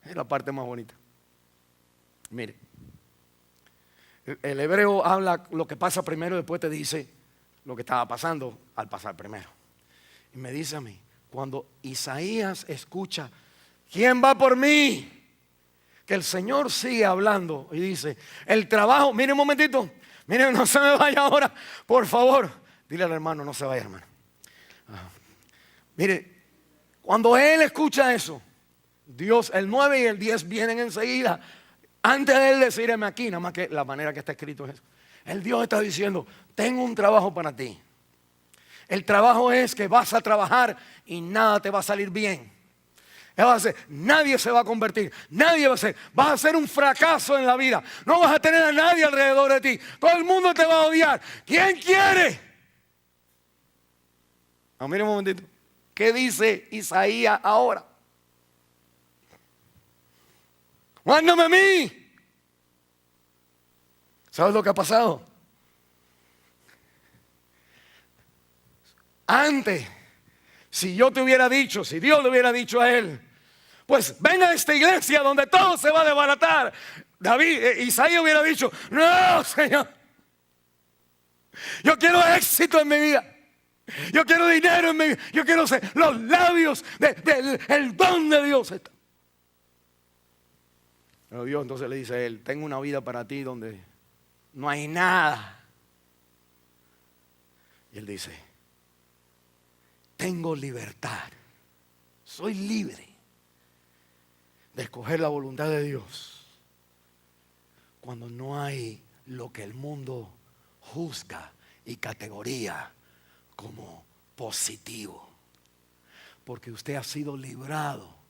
Es la parte más bonita. Mire. El hebreo habla lo que pasa primero y después te dice lo que estaba pasando al pasar primero. Y me dice a mí, cuando Isaías escucha, ¿quién va por mí? Que el Señor sigue hablando y dice, el trabajo, mire un momentito, mire, no se me vaya ahora, por favor. Dile al hermano, no se vaya, hermano. Mire, cuando él escucha eso, Dios, el 9 y el 10 vienen enseguida. Antes de él decirme aquí, nada más que la manera que está escrito es eso. El Dios está diciendo, tengo un trabajo para ti. El trabajo es que vas a trabajar y nada te va a salir bien. Nadie se va a convertir, nadie va a ser. Vas a ser un fracaso en la vida. No vas a tener a nadie alrededor de ti. Todo el mundo te va a odiar. ¿Quién quiere? Mira un momentito. ¿Qué dice Isaías ahora? Mándame a mí. ¿Sabes lo que ha pasado? Antes, si yo te hubiera dicho, si Dios le hubiera dicho a él, pues venga a esta iglesia donde todo se va a desbaratar. Isaías hubiera dicho, no, Señor. Yo quiero éxito en mi vida. Yo quiero dinero en mi vida. Yo quiero ser los labios del don de Dios. Pero Dios entonces le dice a él, tengo una vida para ti donde no hay nada. Y él dice, tengo libertad. Soy libre de escoger la voluntad de Dios cuando no hay lo que el mundo juzga y categoría como positivo. Porque usted ha sido librado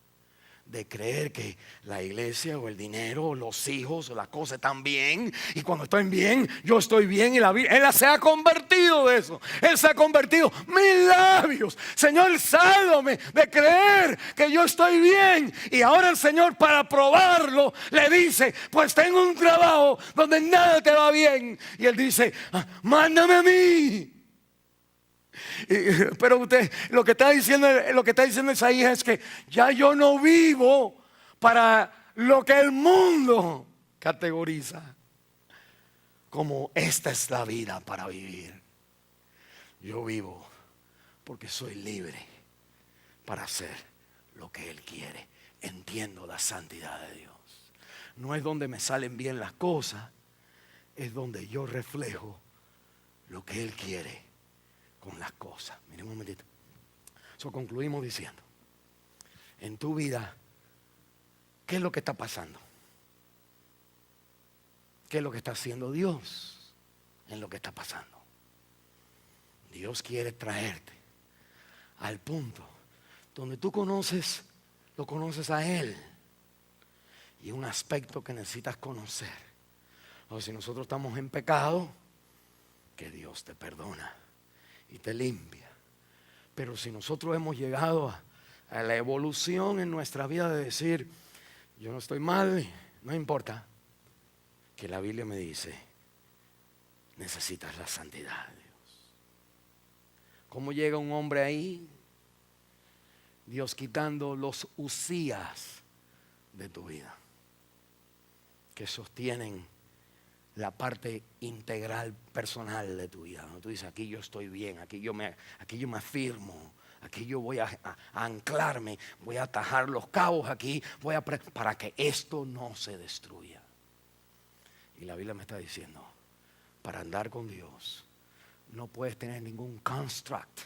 de creer que la iglesia o el dinero o los hijos o las cosas están bien, y cuando están bien yo estoy bien, y la vida, él se ha convertido de eso. Él se ha convertido, mis labios, Señor, sálvame de creer que yo estoy bien. Y ahora el Señor, para probarlo, le dice, pues tengo un trabajo donde nada te va bien. Y él dice, mándame a mí. Pero usted, lo que está diciendo Isaías es que ya yo no vivo para lo que el mundo categoriza como esta es la vida para vivir. Yo vivo porque soy libre para hacer lo que Él quiere. Entiendo la santidad de Dios. No es donde me salen bien las cosas, es donde yo reflejo lo que Él quiere con las cosas. Miren un momentito. Eso concluimos diciendo, en tu vida, ¿qué es lo que está pasando? ¿Qué es lo que está haciendo Dios en lo que está pasando? Dios quiere traerte al punto donde tú lo conoces a Él. Y un aspecto que necesitas conocer. O si nosotros estamos en pecado, que Dios te perdona y te limpia. Pero si nosotros hemos llegado a la evolución en nuestra vida de decir, yo no estoy mal, no importa, que la Biblia me dice, necesitas la santidad de Dios. ¿Cómo llega un hombre ahí? Dios quitando los Usías de tu vida, que sostienen la parte integral personal de tu vida. ¿No? Tú dices, aquí yo estoy bien, aquí yo me afirmo, aquí yo voy a anclarme, voy a atajar los cabos aquí, para que esto no se destruya. Y la Biblia me está diciendo, para andar con Dios, no puedes tener ningún construct,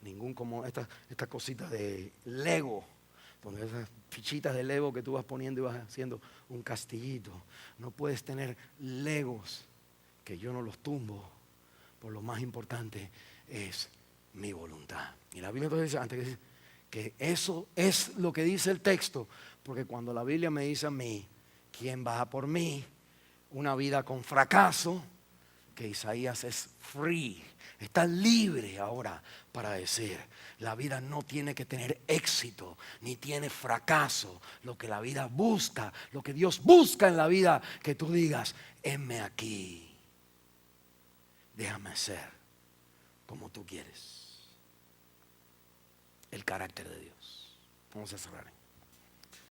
ningún como esta cosita de Lego, donde esas fichitas de Lego que tú vas poniendo y vas haciendo un castillito. No puedes tener Legos que yo no los tumbo, por lo más importante es mi voluntad. Y la Biblia entonces dice antes que eso es lo que dice el texto, porque cuando la Biblia me dice a mí, ¿quién va por mí? Una vida con fracaso, que Isaías es free, está libre ahora para decir, la vida no tiene que tener éxito, ni tiene fracaso. Lo que la vida busca, lo que Dios busca en la vida, que tú digas, heme aquí, déjame ser como tú quieres. El carácter de Dios. Vamos a cerrar.